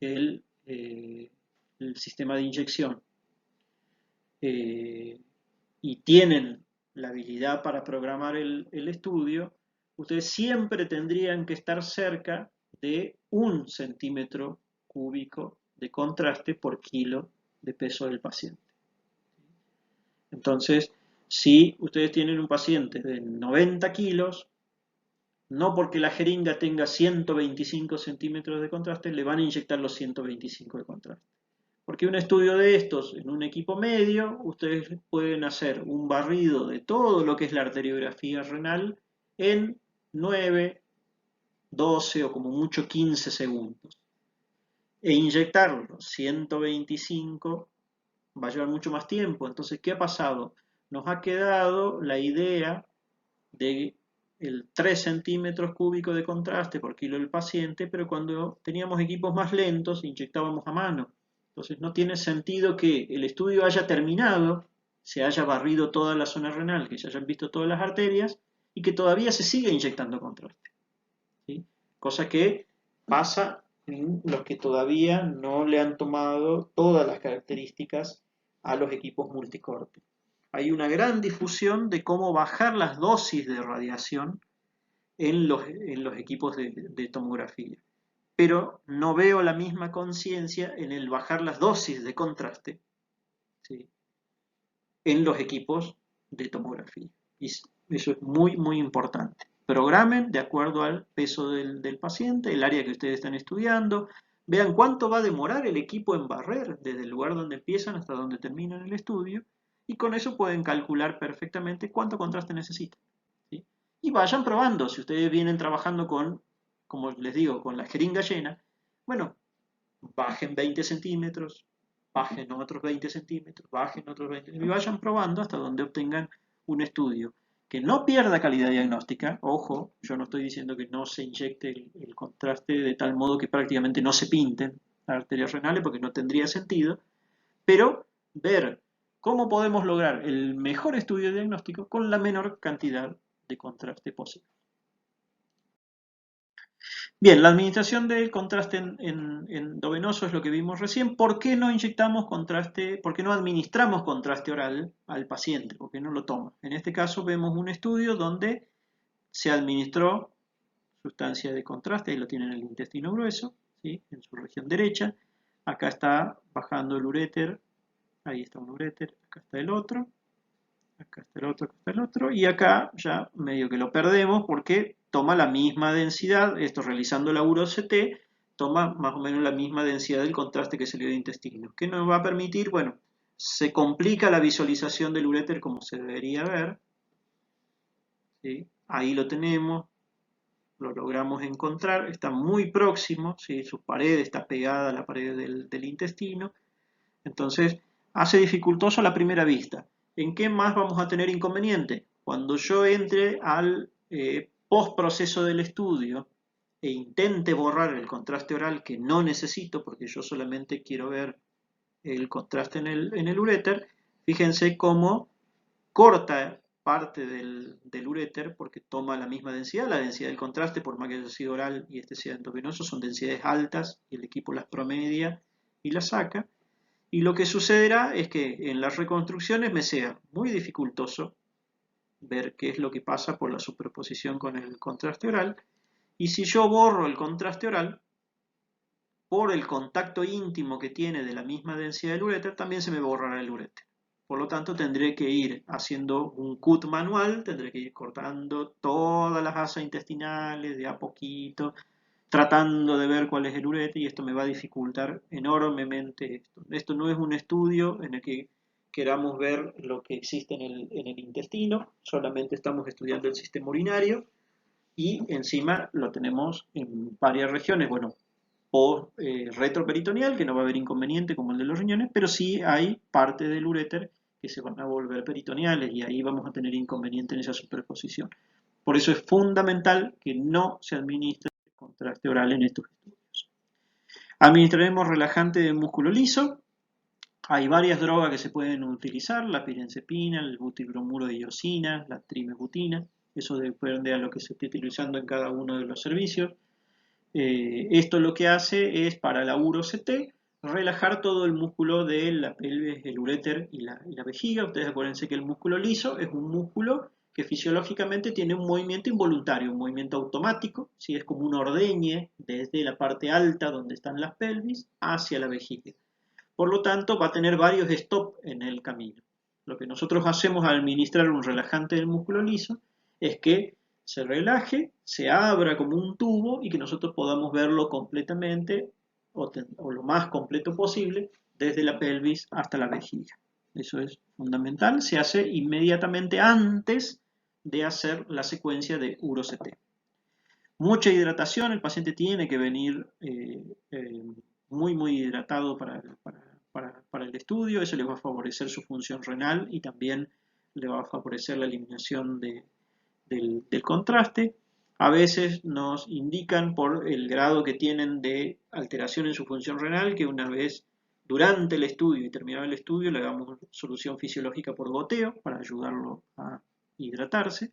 el sistema de inyección, y tienen la habilidad para programar el estudio, ustedes siempre tendrían que estar cerca de 1 centímetro cúbico de contraste por kilo de peso del paciente. Entonces, si ustedes tienen un paciente de 90 kilos, no porque la jeringa tenga 125 centímetros de contraste, le van a inyectar los 125 de contraste. Porque un estudio de estos en un equipo medio, ustedes pueden hacer un barrido de todo lo que es la arteriografía renal en 9, 12 o como mucho 15 segundos. E inyectarlo 125 va a llevar mucho más tiempo. Entonces, ¿qué ha pasado? Nos ha quedado la idea de el 3 centímetros cúbicos de contraste por kilo del paciente, pero cuando teníamos equipos más lentos, inyectábamos a mano. Entonces no tiene sentido que el estudio haya terminado, se haya barrido toda la zona renal, que se hayan visto todas las arterias, y que todavía se siga inyectando contraste, ¿sí? Cosa que pasa en los que todavía no le han tomado todas las características a los equipos multicorte. Hay una gran difusión de cómo bajar las dosis de radiación en los equipos de tomografía, pero no veo la misma conciencia en el bajar las dosis de contraste, ¿sí?, en los equipos de tomografía. Y eso es muy, muy importante. Programen de acuerdo al peso del paciente, el área que ustedes están estudiando. Vean cuánto va a demorar el equipo en barrer desde el lugar donde empiezan hasta donde terminan el estudio. Y con eso pueden calcular perfectamente cuánto contraste necesitan, ¿sí? Y vayan probando. Si ustedes vienen trabajando con, como les digo, con la jeringa llena, bueno, bajen 20 centímetros, bajen otros 20 centímetros, bajen otros 20 y vayan probando hasta donde obtengan un estudio que no pierda calidad diagnóstica. Ojo, yo no estoy diciendo que no se inyecte el contraste de tal modo que prácticamente no se pinten las arterias renales, porque no tendría sentido, pero ver cómo podemos lograr el mejor estudio diagnóstico con la menor cantidad de contraste posible. Bien, la administración del contraste endovenoso es lo que vimos recién. ¿Por qué no inyectamos contraste, por qué no administramos contraste oral al paciente? ¿Por qué no lo toma? En este caso vemos un estudio donde se administró sustancia de contraste, ahí lo tienen en el intestino grueso, ¿sí?, en su región derecha. Acá está bajando el uréter, ahí está un uréter, acá está el otro, acá está el otro, acá está el otro, y acá ya medio que lo perdemos porque toma la misma densidad, esto realizando la UroCT, toma más o menos la misma densidad del contraste que salió de intestino. ¿Qué nos va a permitir? Bueno, se complica la visualización del uréter como se debería ver, ¿sí? Ahí lo tenemos, lo logramos encontrar, está muy próximo, ¿sí?, su pared está pegada a la pared del intestino, entonces hace dificultoso a la primera vista. ¿En qué más vamos a tener inconveniente? Cuando yo entre al postproceso del estudio e intente borrar el contraste oral que no necesito, porque yo solamente quiero ver el contraste en el uréter, fíjense cómo corta parte del uréter porque toma la misma densidad, la densidad del contraste, por más que haya sido oral y este sea endovenoso, son densidades altas y el equipo las promedia y las saca. Y lo que sucederá es que en las reconstrucciones me sea muy dificultoso ver qué es lo que pasa por la superposición con el contraste oral. Y si yo borro el contraste oral, por el contacto íntimo que tiene de la misma densidad del uréter, también se me borrará el uréter. Por lo tanto, tendré que ir haciendo un cut manual, tendré que ir cortando todas las asas intestinales de a poquito, tratando de ver cuál es el uréter, y esto me va a dificultar enormemente esto. Esto no es un estudio en el que queramos ver lo que existe en el intestino, solamente estamos estudiando el sistema urinario, y encima lo tenemos en varias regiones, bueno, o retroperitoneal, que no va a haber inconveniente como el de los riñones, pero sí hay parte del uréter que se van a volver peritoneales y ahí vamos a tener inconveniente en esa superposición. Por eso es fundamental que no se administre contraste oral en estos estudios. Administraremos relajante de músculo liso. Hay varias drogas que se pueden utilizar, la pirenzepina, el butilbromuro de iosina, la trimebutina. Eso depende a lo que se esté utilizando en cada uno de los servicios. Esto lo que hace es, para la URO-CT, relajar todo el músculo de la pelvis, el uréter y la vejiga. Ustedes acuérdense que el músculo liso es un músculo que fisiológicamente tiene un movimiento involuntario, un movimiento automático, ¿sí? Es como un ordeñe desde la parte alta donde están las pelvis hacia la vejiga. Por lo tanto, va a tener varios stops en el camino. Lo que nosotros hacemos al administrar un relajante del músculo liso es que se relaje, se abra como un tubo y que nosotros podamos verlo completamente o lo más completo posible desde la pelvis hasta la vejiga. Eso es fundamental. Se hace inmediatamente antes de hacer la secuencia de URO-CT. Mucha hidratación, el paciente tiene que venir muy hidratado para el estudio, eso le va a favorecer su función renal y también le va a favorecer la eliminación del contraste. A veces nos indican por el grado que tienen de alteración en su función renal que una vez durante el estudio y terminado el estudio le damos solución fisiológica por goteo para ayudarlo a hidratarse.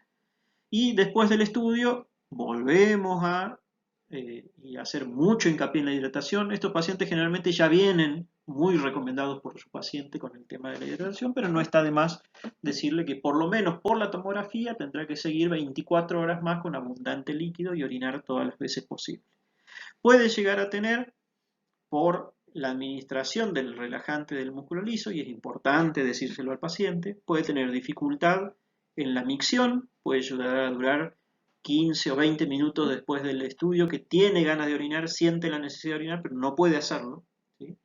Y después del estudio volvemos a y hacer mucho hincapié en la hidratación. Estos pacientes generalmente ya vienen muy recomendados por su paciente con el tema de la hidratación, pero no está de más decirle que por lo menos por la tomografía tendrá que seguir 24 horas más con abundante líquido y orinar todas las veces posible. Puede llegar a tener, por la administración del relajante del músculo liso, y es importante decírselo al paciente, puede tener dificultad en la micción, puede llegar a durar 15 o 20 minutos después del estudio, que tiene ganas de orinar, siente la necesidad de orinar, pero no puede hacerlo. ¿Sí?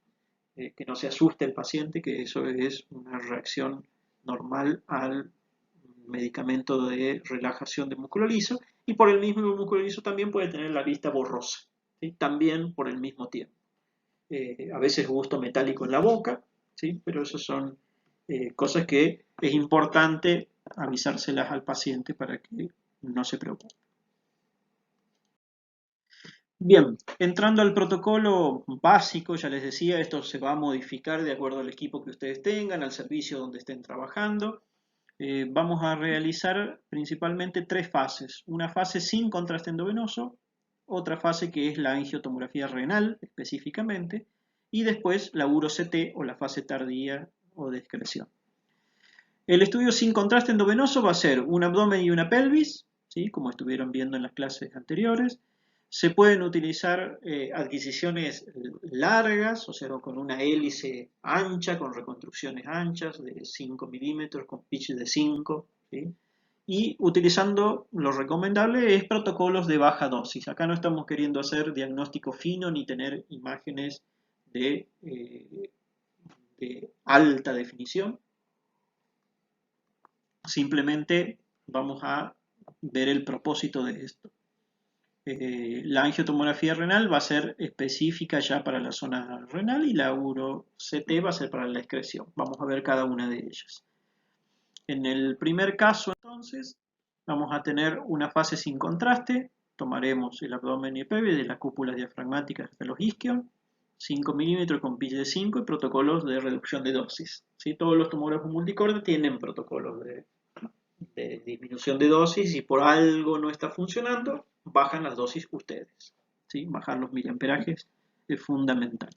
Que no se asuste el paciente, que eso es una reacción normal al medicamento de relajación de músculo liso, y por el mismo músculo liso también puede tener la vista borrosa, ¿sí? También por el mismo tiempo. A veces gusto metálico en la boca, ¿sí? Pero esas son cosas que es importante avisárselas al paciente para que no se preocupe. Bien, entrando al protocolo básico, ya les decía, esto se va a modificar de acuerdo al equipo que ustedes tengan, al servicio donde estén trabajando. Vamos a realizar principalmente tres fases. Una fase sin contraste endovenoso, otra fase que es la angiotomografía renal específicamente, y después la URO-CT o la fase tardía o de excreción. El estudio sin contraste endovenoso va a ser un abdomen y una pelvis, ¿sí? Como estuvieron viendo en las clases anteriores. Se pueden utilizar adquisiciones largas, o sea, con una hélice ancha, con reconstrucciones anchas de 5 milímetros, con pitch de 5, ¿sí? Y utilizando, lo recomendable es protocolos de baja dosis. Acá no estamos queriendo hacer diagnóstico fino ni tener imágenes de alta definición. Simplemente vamos a ver el propósito de esto. La angiotomografía renal va a ser específica ya para la zona renal y la URO-CT va a ser para la excreción. Vamos a ver cada una de ellas. En el primer caso, entonces, vamos a tener una fase sin contraste. Tomaremos el abdomen y el pelvis de las cúpulas diafragmáticas hasta los isquios, 5 milímetros con pitch de 5 y protocolos de reducción de dosis. ¿Sí? Todos los tomógrafos multicorda tienen protocolos de disminución de dosis, y por algo no está funcionando, bajan las dosis ustedes. ¿Sí? Bajar los miliamperajes es fundamental.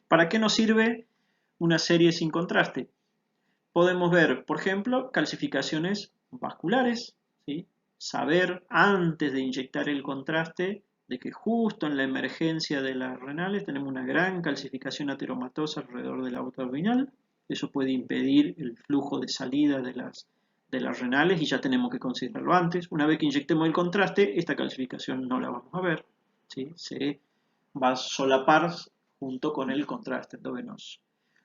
¿Para qué nos sirve una serie sin contraste? Podemos ver, por ejemplo, calcificaciones vasculares, ¿sí? Saber antes de inyectar el contraste de que justo en la emergencia de las renales tenemos una gran calcificación ateromatosa alrededor de la aorta abdominal. Eso puede impedir el flujo de salida de las renales y ya tenemos que considerarlo antes. Una vez que inyectemos el contraste, esta calcificación no la vamos a ver, ¿sí? Se va a solapar junto con el contraste endovenoso.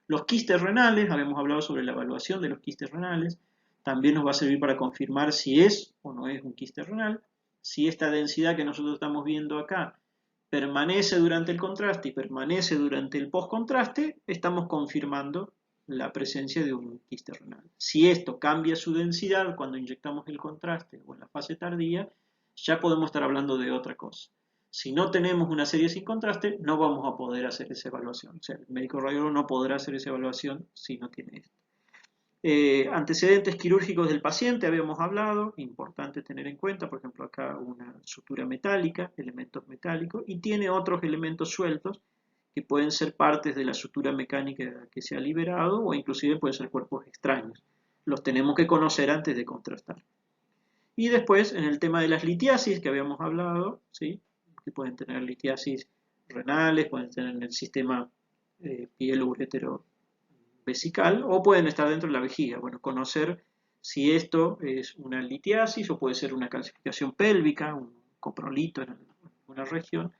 Los quistes renales, habíamos hablado sobre la evaluación de los quistes renales, también nos va a servir para confirmar si es o no es un quiste renal. Si esta densidad que nosotros estamos viendo acá permanece durante el contraste y permanece durante el postcontraste, estamos confirmando la presencia de un quiste renal. Si esto cambia su densidad cuando inyectamos el contraste o en la fase tardía, ya podemos estar hablando de otra cosa. Si no tenemos una serie sin contraste, no vamos a poder hacer esa evaluación. O sea, el médico radiólogo no podrá hacer esa evaluación si no tiene esto. Antecedentes quirúrgicos del paciente, habíamos hablado, importante tener en cuenta, por ejemplo, acá una sutura metálica, elementos metálicos, y tiene otros elementos sueltos que pueden ser partes de la sutura mecánica que se ha liberado o inclusive pueden ser cuerpos extraños. Los tenemos que conocer antes de contrastar. Y después, en el tema de las litiasis que habíamos hablado, ¿sí? Que pueden tener litiasis renales, pueden tener en el sistema piel-urétero vesical o pueden estar dentro de la vejiga. Bueno, conocer si esto es una litiasis o puede ser una calcificación pélvica, un coprolito en alguna región,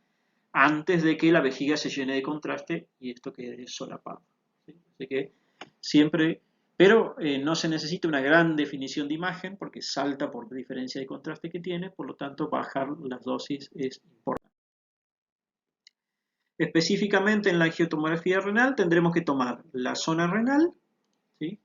antes de que la vejiga se llene de contraste y esto quede solapado. ¿Sí? Así que siempre, pero no se necesita una gran definición de imagen porque salta por diferencia de contraste que tiene, por lo tanto bajar las dosis es importante. Específicamente en la angiotomografía renal tendremos que tomar la zona renal, ¿sí?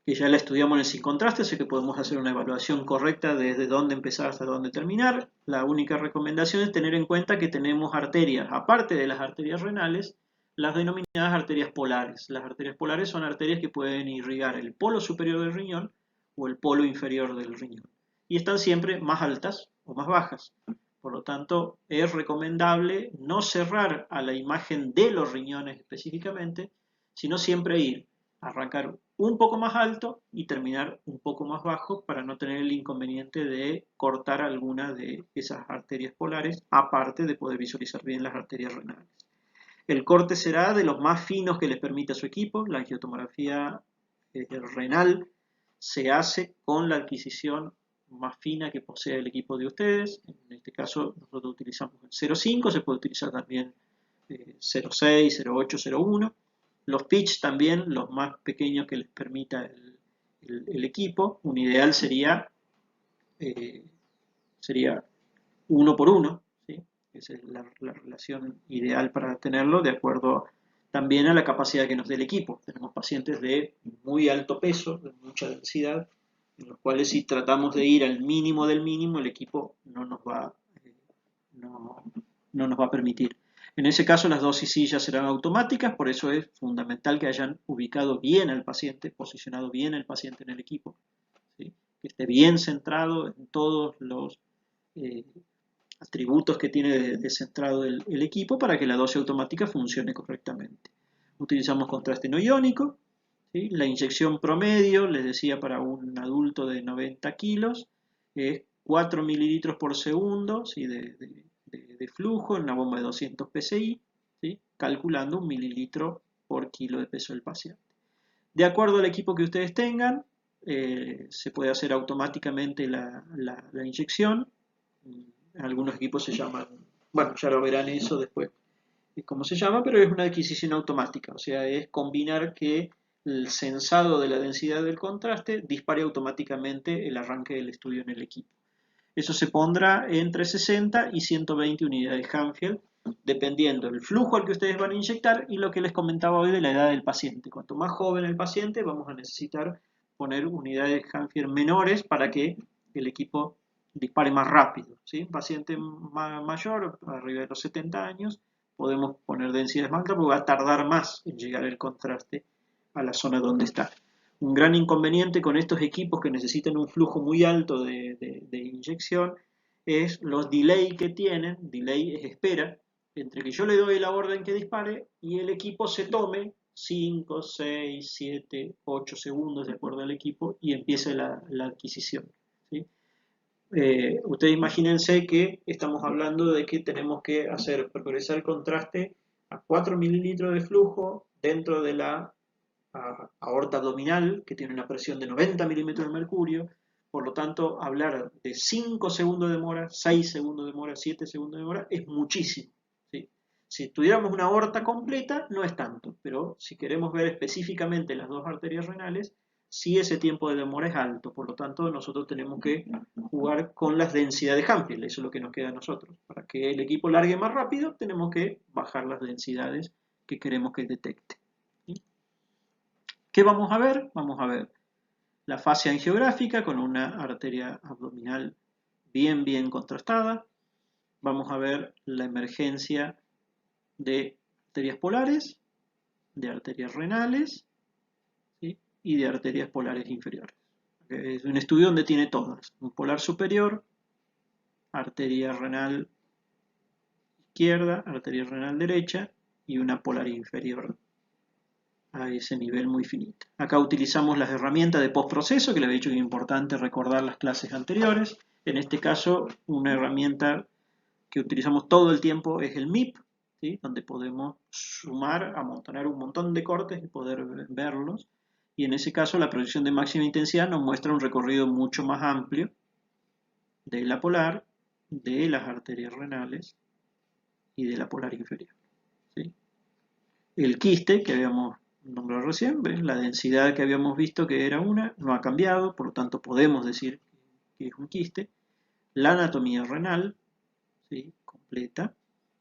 Que ya la estudiamos en el sin contraste, así que podemos hacer una evaluación correcta desde dónde empezar hasta dónde terminar. La única recomendación es tener en cuenta que tenemos arterias, aparte de las arterias renales, las denominadas arterias polares. Las arterias polares son arterias que pueden irrigar el polo superior del riñón o el polo inferior del riñón. Y están siempre más altas o más bajas. Por lo tanto, es recomendable no cerrar a la imagen de los riñones específicamente, sino siempre ir arrancar un poco más alto y terminar un poco más bajo para no tener el inconveniente de cortar alguna de esas arterias polares, aparte de poder visualizar bien las arterias renales. El corte será de los más finos que les permita su equipo. La angiotomografía renal se hace con la adquisición más fina que posea el equipo de ustedes. En este caso nosotros utilizamos el 0.5, se puede utilizar también 0.6, 0.8, 0.1. Los pitch también, los más pequeños que les permita el equipo. Un ideal sería 1 por 1, ¿sí? Esa es la relación ideal para tenerlo, de acuerdo también a la capacidad que nos dé el equipo. Tenemos pacientes de muy alto peso, de mucha densidad, en los cuales si tratamos de ir al mínimo del mínimo, el equipo no nos va a permitir. En ese caso las dosis sí ya serán automáticas, por eso es fundamental que hayan ubicado bien al paciente, posicionado bien el paciente en el equipo, ¿sí? Que esté bien centrado en todos los atributos que tiene de centrado el equipo para que la dosis automática funcione correctamente. Utilizamos contraste no iónico, ¿sí? La inyección promedio, les decía, para un adulto de 90 kilos, es 4 mililitros por segundo, ¿sí? de flujo en una bomba de 200 psi, ¿sí? Calculando 1 mililitro por kilo de peso del paciente. De acuerdo al equipo que ustedes tengan, se puede hacer automáticamente la inyección. Algunos equipos se llaman, bueno, ya lo verán eso después, cómo se llama, pero es una adquisición automática, o sea, es combinar que el sensado de la densidad del contraste dispare automáticamente el arranque del estudio en el equipo. Eso se pondrá entre 60 y 120 unidades Hanfield, dependiendo del flujo al que ustedes van a inyectar y lo que les comentaba hoy de la edad del paciente. Cuanto más joven el paciente, vamos a necesitar poner unidades Hanfield menores para que el equipo dispare más rápido, ¿sí? Un paciente mayor, arriba de los 70 años, podemos poner densidades más altas porque va a tardar más en llegar el contraste a la zona donde está. Un gran inconveniente con estos equipos que necesitan un flujo muy alto de inyección es los delay que tienen. Delay es espera entre que yo le doy la orden que dispare y el equipo se tome 5, 6, 7, 8 segundos de acuerdo al equipo y empieza la adquisición, ¿sí? Ustedes imagínense que estamos hablando de que tenemos que hacer progresar el contraste a 4 mililitros de flujo dentro de la aorta abdominal, que tiene una presión de 90 milímetros de mercurio. Por lo tanto, hablar de 5 segundos de demora, 6 segundos de demora, 7 segundos de demora es muchísimo, ¿sí? Si tuviéramos una aorta completa, no es tanto, pero si queremos ver específicamente las dos arterias renales, sí ese tiempo de demora es alto. Por lo tanto, nosotros tenemos que jugar con las densidades Humphrey, eso es lo que nos queda a nosotros. Para que el equipo largue más rápido, tenemos que bajar las densidades que queremos que detecte. ¿Sí? ¿Qué vamos a ver? Vamos a ver la fase angiográfica con una arteria abdominal bien contrastada. Vamos a ver la emergencia de arterias polares, de arterias renales, ¿sí? Y de arterias polares inferiores. Es un estudio donde tiene todas: un polar superior, arteria renal izquierda, arteria renal derecha y una polar inferior a ese nivel muy finito. Acá utilizamos las herramientas de postproceso, que les había dicho que es importante recordar las clases anteriores. En este caso, una herramienta que utilizamos todo el tiempo es el MIP, ¿sí? Donde podemos sumar, amontonar un montón de cortes y poder verlos. Y en ese caso, la proyección de máxima intensidad nos muestra un recorrido mucho más amplio de la polar, de las arterias renales y de la polar inferior, ¿sí? El quiste que habíamos nombrado recién, ¿ven? La densidad que habíamos visto que era una, no ha cambiado, por lo tanto podemos decir que es un quiste. La anatomía renal, ¿sí? Completa.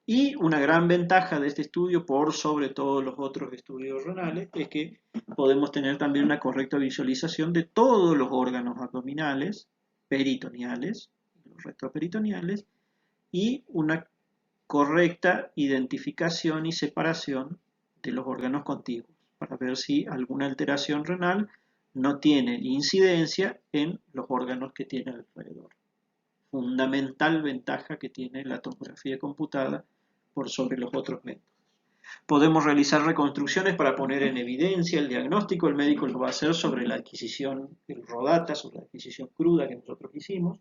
Y una gran ventaja de este estudio, por sobre todos los otros estudios renales, es que podemos tener también una correcta visualización de todos los órganos abdominales, peritoneales, los retroperitoneales, y una correcta identificación y separación de los órganos contiguos, para ver si alguna alteración renal no tiene incidencia en los órganos que tiene alrededor. Fundamental ventaja que tiene la tomografía computada por sobre los otros métodos. Podemos realizar reconstrucciones para poner en evidencia el diagnóstico. El médico lo va a hacer sobre la adquisición, el rodata, sobre la adquisición cruda que nosotros hicimos.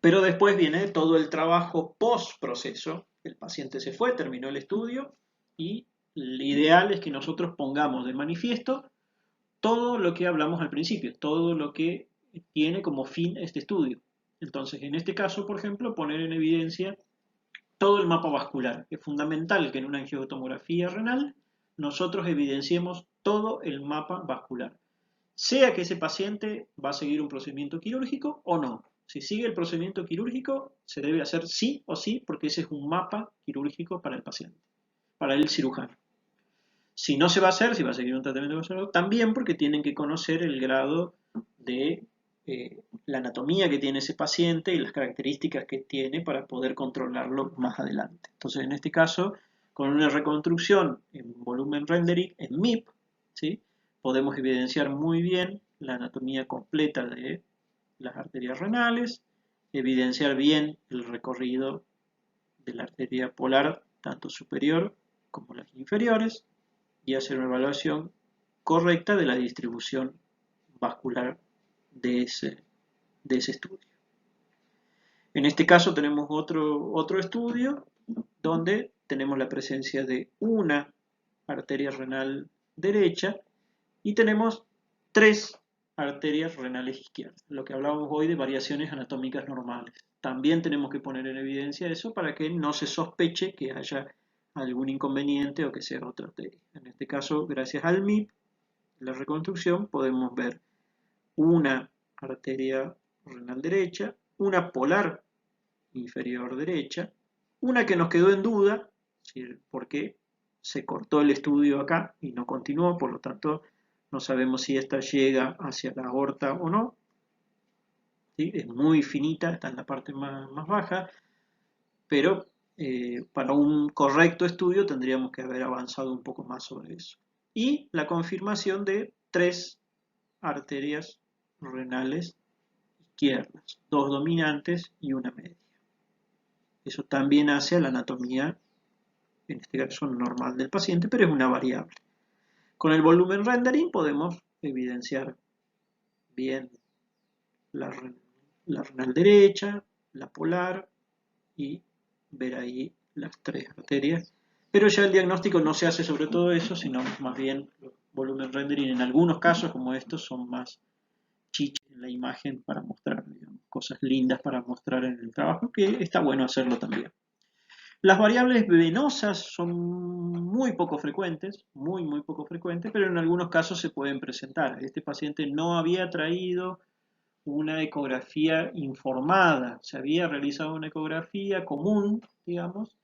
Pero después viene todo el trabajo post-proceso. El paciente se fue, terminó el estudio y lo ideal es que nosotros pongamos de manifiesto todo lo que hablamos al principio, todo lo que tiene como fin este estudio. Entonces, en este caso, por ejemplo, poner en evidencia todo el mapa vascular. Es fundamental que en una angiotomografía renal nosotros evidenciemos todo el mapa vascular, sea que ese paciente va a seguir un procedimiento quirúrgico o no. Si sigue el procedimiento quirúrgico, se debe hacer sí o sí, porque ese es un mapa quirúrgico para el paciente, para el cirujano. Si no se va a hacer, si va a seguir un tratamiento conservador, también porque tienen que conocer el grado de la anatomía que tiene ese paciente y las características que tiene para poder controlarlo más adelante. Entonces, en este caso, con una reconstrucción en volumen rendering, en MIP, ¿sí? Podemos evidenciar muy bien la anatomía completa de las arterias renales, evidenciar bien el recorrido de la arteria polar, tanto superior como las inferiores, y hacer una evaluación correcta de la distribución vascular de ese estudio. En este caso tenemos otro estudio donde tenemos la presencia de una arteria renal derecha y tenemos 3 arterias renales izquierdas, lo que hablábamos hoy de variaciones anatómicas normales. También tenemos que poner en evidencia eso para que no se sospeche que haya algún inconveniente o que sea otra arteria. En este caso, gracias al MIP, la reconstrucción, podemos ver una arteria renal derecha, una polar inferior derecha, una que nos quedó en duda, porque se cortó el estudio acá y no continuó, por lo tanto no sabemos si esta llega hacia la aorta o no, ¿sí? Es muy finita, está en la parte más baja, pero para un correcto estudio tendríamos que haber avanzado un poco más sobre eso. Y la confirmación de 3 arterias renales izquierdas, 2 dominantes y una media. Eso también hace a la anatomía en este caso normal del paciente, pero es una variable. Con el volumen rendering podemos evidenciar bien la renal derecha, la polar y ver ahí las tres arterias. Pero ya el diagnóstico no se hace sobre todo eso, sino más bien los volumen rendering en algunos casos como estos son más chiches en la imagen para mostrar, digamos, cosas lindas para mostrar en el trabajo, que está bueno hacerlo también. Las variables venosas son muy poco frecuentes, muy poco frecuentes, pero en algunos casos se pueden presentar. Este paciente no había traído una ecografía informada, se había realizado una ecografía común, digamos,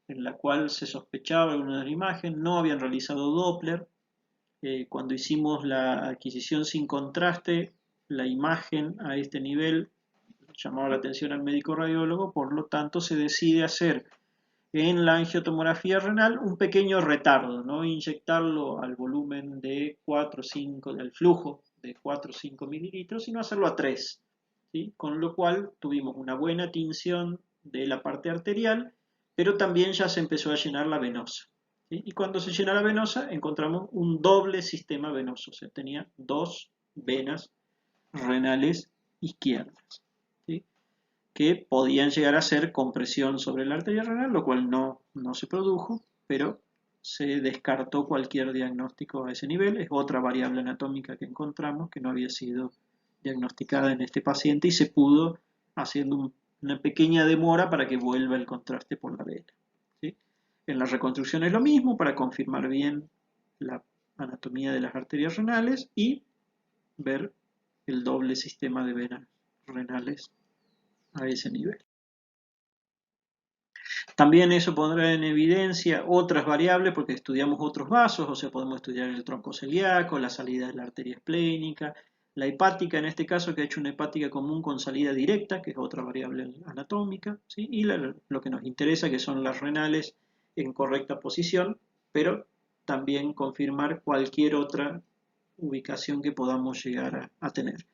en la cual se sospechaba alguna de la imagen, no habían realizado Doppler. Cuando hicimos la adquisición sin contraste, la imagen a este nivel llamaba la atención al médico radiólogo, por lo tanto se decide hacer en la angiotomografía renal un pequeño retardo, no inyectarlo al volumen de 4 o 5, del flujo de 4 o 5 mililitros, sino hacerlo a 3, ¿sí? Con lo cual tuvimos una buena tinción de la parte arterial, pero también ya se empezó a llenar la venosa, ¿sí? Y cuando se llena la venosa encontramos un doble sistema venoso, o sea, tenía dos venas renales izquierdas, ¿sí? Que podían llegar a ser compresión sobre la arteria renal, lo cual no se produjo, pero se descartó cualquier diagnóstico a ese nivel. Es otra variable anatómica que encontramos que no había sido diagnosticada en este paciente y se pudo haciendo una pequeña demora para que vuelva el contraste por la vena, ¿sí? En la reconstrucción es lo mismo para confirmar bien la anatomía de las arterias renales y ver el doble sistema de venas renales a ese nivel. También eso pondrá en evidencia otras variables porque estudiamos otros vasos, o sea, podemos estudiar el tronco celíaco, la salida de la arteria esplénica, la hepática, en este caso, que ha hecho una hepática común con salida directa, que es otra variable anatómica, ¿sí? Y lo que nos interesa, que son las renales en correcta posición, pero también confirmar cualquier otra ubicación que podamos llegar a tener.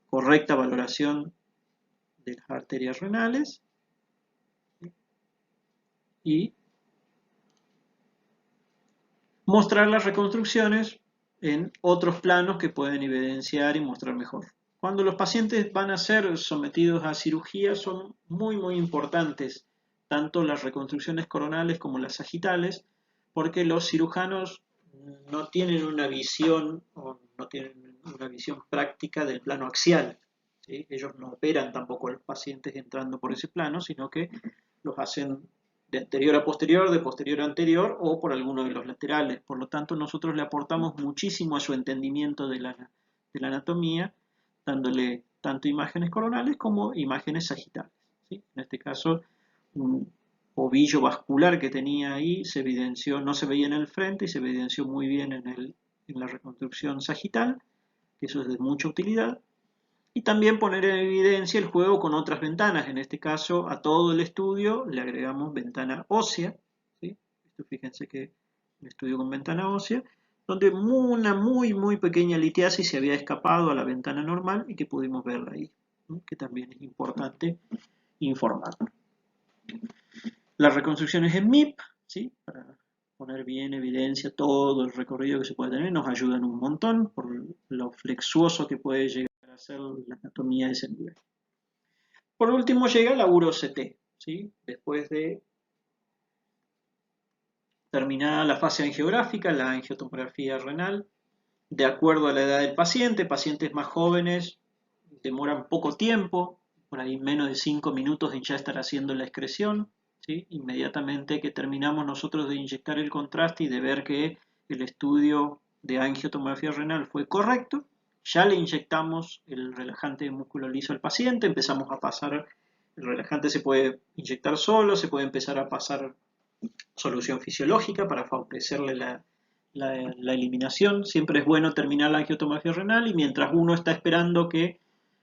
Correcta valoración de las arterias renales y mostrar las reconstrucciones en otros planos que pueden evidenciar y mostrar mejor. Cuando los pacientes van a ser sometidos a cirugía son muy importantes, tanto las reconstrucciones coronales como las sagitales, porque los cirujanos no tienen una visión o no tienen una visión práctica del plano axial, ¿sí? Ellos no operan tampoco a los pacientes entrando por ese plano, sino que los hacen de anterior a posterior, de posterior a anterior o por alguno de los laterales. Por lo tanto, nosotros le aportamos muchísimo a su entendimiento de la anatomía, dándole tanto imágenes coronales como imágenes sagitales, ¿sí? En este caso, un ovillo vascular que tenía ahí se evidenció, no se veía en el frente y se evidenció muy bien en la reconstrucción sagital, que eso es de mucha utilidad. Y también poner en evidencia el juego con otras ventanas. En este caso, a todo el estudio le agregamos ventana ósea, ¿sí? Esto fíjense que un estudio con ventana ósea, donde una muy pequeña litiasis se había escapado a la ventana normal y que pudimos verla ahí, ¿no? Que también es importante informar. Las reconstrucciones en MIP, ¿sí? Para poner bien en evidencia todo el recorrido que se puede tener, nos ayudan un montón por lo flexuoso que puede llegar a ser la anatomía de ese nivel. Por último llega la URO-CT, ¿sí? Después de terminada la fase angiográfica, la angiotomografía renal, de acuerdo a la edad del paciente, pacientes más jóvenes demoran poco tiempo, por ahí menos de 5 minutos en ya estar haciendo la excreción, ¿sí? Inmediatamente que terminamos nosotros de inyectar el contraste y de ver que el estudio de angiotomografía renal fue correcto, ya le inyectamos el relajante de músculo liso al paciente, empezamos a pasar, el relajante se puede inyectar solo, se puede empezar a pasar solución fisiológica para favorecerle la eliminación. Siempre es bueno terminar la angiotomografía renal y mientras uno está esperando que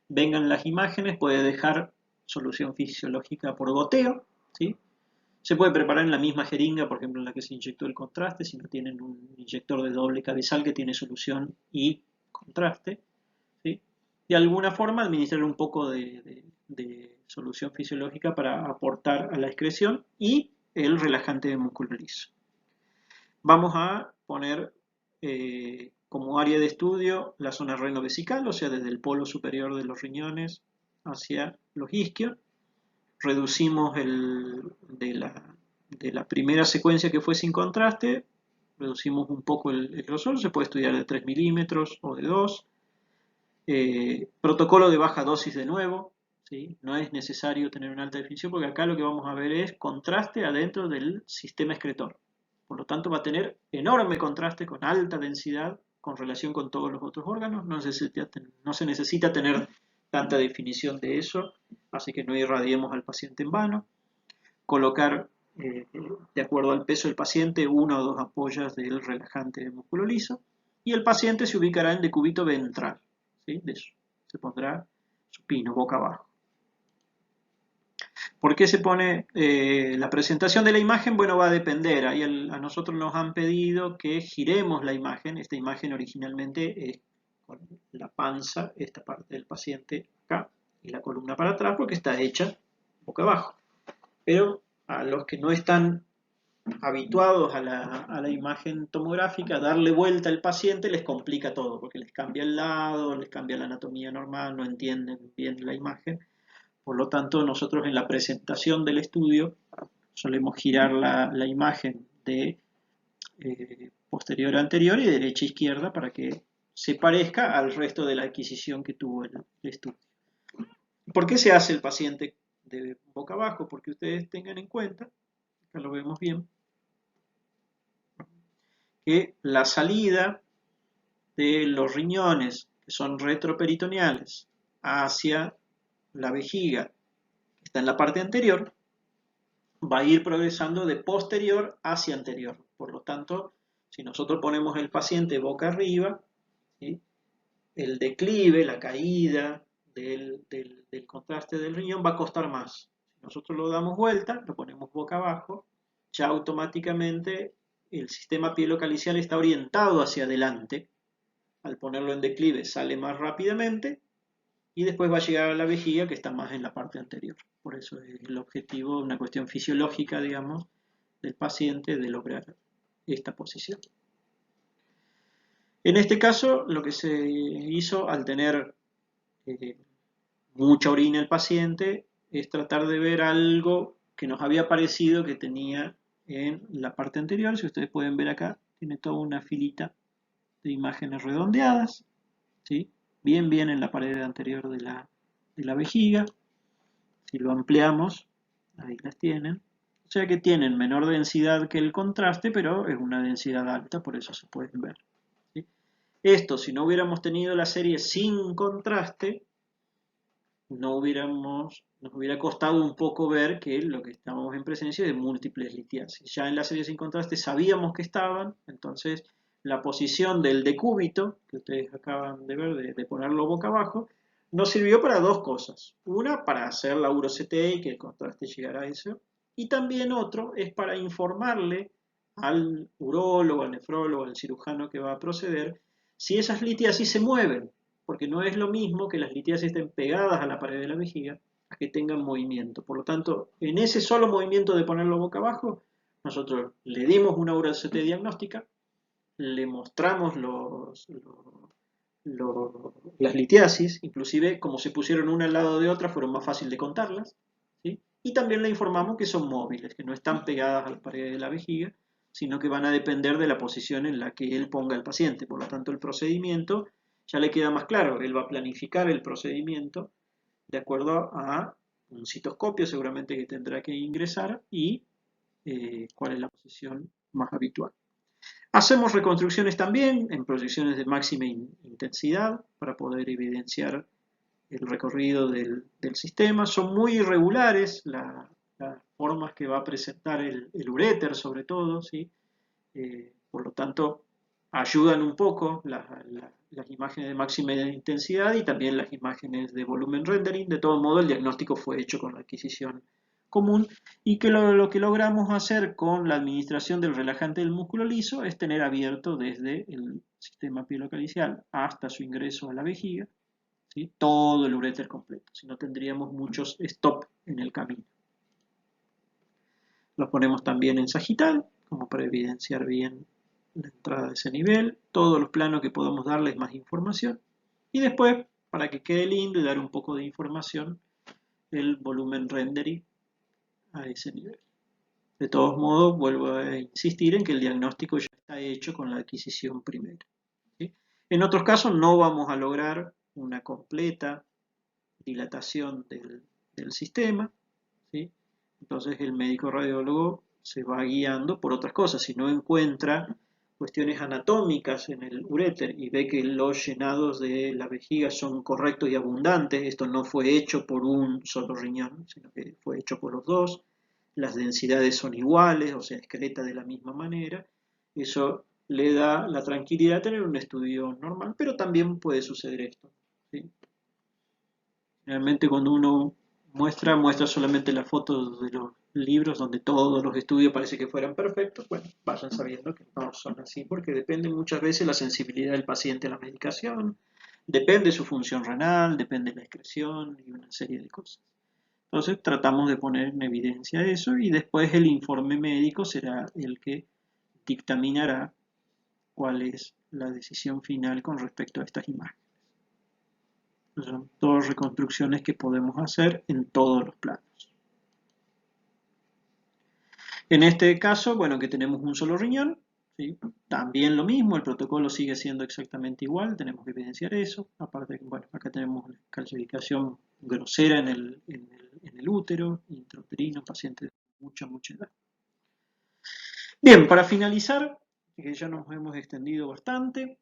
vengan las imágenes puede dejar solución fisiológica por goteo, ¿sí? Se puede preparar en la misma jeringa, por ejemplo, en la que se inyectó el contraste, si no tienen un inyector de doble cabezal que tiene solución y contraste, ¿sí? De alguna forma administrar un poco de solución fisiológica para aportar a la excreción y el relajante de músculo liso. Vamos a poner como área de estudio la zona renovesical, o sea, desde el polo superior de los riñones hacia los isquios. Reducimos de la primera secuencia que fue sin contraste, reducimos un poco el grosor, se puede estudiar de 3 milímetros o de 2. Protocolo de baja dosis de nuevo, ¿sí? No es necesario tener una alta definición porque acá lo que vamos a ver es contraste adentro del sistema excretor. Por lo tanto va a tener enorme contraste con alta densidad con relación con todos los otros órganos. No se necesita tener tanta definición de eso, así que no irradiemos al paciente en vano. Colocar, de acuerdo al peso del paciente, 1 o 2 ampollas del relajante de músculo liso y el paciente se ubicará en decúbito ventral, ¿sí? De eso. Se pondrá supino, boca abajo. ¿Por qué se pone la presentación de la imagen? Bueno, va a depender. Ahí a nosotros nos han pedido que giremos la imagen. Esta imagen originalmente es con la panza, esta parte del paciente acá, y la columna para atrás, porque está hecha boca abajo. Pero a los que no están habituados a la imagen tomográfica, darle vuelta al paciente les complica todo, porque les cambia el lado, les cambia la anatomía normal, no entienden bien la imagen. Por lo tanto, nosotros en la presentación del estudio solemos girar la imagen de posterior a anterior y de derecha a izquierda para que se parezca al resto de la adquisición que tuvo el estudio. ¿Por qué se hace el paciente de boca abajo? Porque ustedes tengan en cuenta, acá lo vemos bien, que la salida de los riñones que son retroperitoneales hacia la vejiga que está en la parte anterior va a ir progresando de posterior hacia anterior. Por lo tanto, si nosotros ponemos el paciente boca arriba, ¿sí? El declive, la caída del contraste del riñón va a costar más. Si nosotros lo damos vuelta, lo ponemos boca abajo, ya automáticamente el sistema pielocalicial está orientado hacia adelante. Al ponerlo en declive sale más rápidamente y después va a llegar a la vejiga que está más en la parte anterior. Por eso es el objetivo, una cuestión fisiológica, digamos, del paciente de lograr esta posición. En este caso, lo que se hizo al tener mucha orina el paciente es tratar de ver algo que nos había parecido que tenía en la parte anterior. Si ustedes pueden ver acá, tiene toda una filita de imágenes redondeadas, ¿sí? Bien en la pared anterior de la vejiga. Si lo ampliamos, ahí las tienen. O sea que tienen menor densidad que el contraste, pero es una densidad alta, por eso se pueden ver, ¿sí? Esto, si no hubiéramos tenido la serie sin contraste, nos hubiera costado un poco ver que lo que estábamos en presencia de múltiples litiasis. Ya en la serie sin contraste sabíamos que estaban, entonces la posición del decúbito, que ustedes acaban de ver, de ponerlo boca abajo, nos sirvió para dos cosas. Una, para hacer la uro-CT y que el contraste llegara a eso, y también otro es para informarle al urólogo, al nefrólogo, al cirujano que va a proceder, si esas litiasis se mueven, porque no es lo mismo que las litiasis estén pegadas a la pared de la vejiga a que tengan movimiento. Por lo tanto, en ese solo movimiento de ponerlo boca abajo, nosotros le dimos una uro-CT diagnóstica, le mostramos las litiasis, inclusive como se pusieron una al lado de otra, fueron más fácil de contarlas, ¿sí? Y también le informamos que son móviles, que no están pegadas a la pared de la vejiga, sino que van a depender de la posición en la que él ponga al paciente. Por lo tanto, el procedimiento ya le queda más claro. Él va a planificar el procedimiento de acuerdo a un citoscopio seguramente que tendrá que ingresar y cuál es la posición más habitual. Hacemos reconstrucciones también en proyecciones de máxima intensidad para poder evidenciar el recorrido del sistema. Son muy irregulares las formas que va a presentar el uréter, sobre todo, ¿sí? Por lo tanto, ayudan un poco las imágenes de máxima intensidad y también las imágenes de volumen rendering. De todo modo, el diagnóstico fue hecho con la adquisición común y que lo que logramos hacer con la administración del relajante del músculo liso es tener abierto desde el sistema pielocalicial hasta su ingreso a la vejiga, ¿sí? Todo el uréter completo, si no tendríamos muchos stop en el camino. Los ponemos también en sagital, como para evidenciar bien la entrada de ese nivel. Todos los planos que podamos darles más información. Y después, para que quede lindo y dar un poco de información, el volumen rendering a ese nivel. De todos modos, vuelvo a insistir en que el diagnóstico ya está hecho con la adquisición primera, ¿sí? En otros casos no vamos a lograr una completa dilatación del sistema, ¿sí? Entonces el médico radiólogo se va guiando por otras cosas. Si no encuentra cuestiones anatómicas en el uréter y ve que los llenados de la vejiga son correctos y abundantes, esto no fue hecho por un solo riñón, sino que fue hecho por los dos, las densidades son iguales, o sea, excreta de la misma manera, eso le da la tranquilidad de tener un estudio normal, pero también puede suceder esto, ¿sí? Realmente cuando uno muestra solamente las fotos de los libros donde todos los estudios parece que fueran perfectos, bueno, vayan sabiendo que no son así, porque depende muchas veces la sensibilidad del paciente a la medicación, depende su función renal, depende la excreción y una serie de cosas. Entonces tratamos de poner en evidencia eso y después el informe médico será el que dictaminará cuál es la decisión final con respecto a estas imágenes. Son todas reconstrucciones que podemos hacer en todos los planos. En este caso, bueno, que tenemos un solo riñón, ¿sí? También lo mismo, el protocolo sigue siendo exactamente igual, tenemos que evidenciar eso. Aparte, bueno, acá tenemos calcificación grosera en el útero, intrauterino, paciente de mucha edad. Bien, para finalizar, que ya nos hemos extendido bastante,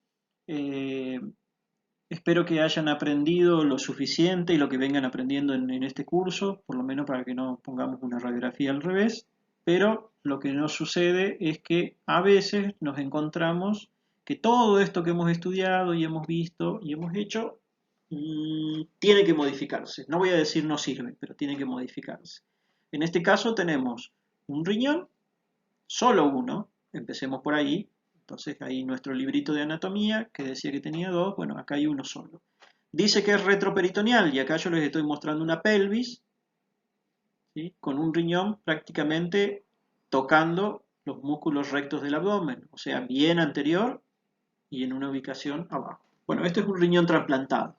espero que hayan aprendido lo suficiente y lo que vengan aprendiendo en este curso, por lo menos para que no pongamos una radiografía al revés, pero lo que nos sucede es que a veces nos encontramos que todo esto que hemos estudiado y hemos visto y hemos hecho tiene que modificarse. No voy a decir no sirve, pero tiene que modificarse. En este caso tenemos un riñón, solo uno, empecemos por ahí. Entonces ahí nuestro librito de anatomía que decía que tenía dos, bueno, acá hay uno solo. Dice que es retroperitoneal y acá yo les estoy mostrando una pelvis, ¿sí? Con un riñón prácticamente tocando los músculos rectos del abdomen, o sea, bien anterior y en una ubicación abajo. Bueno, este es un riñón trasplantado,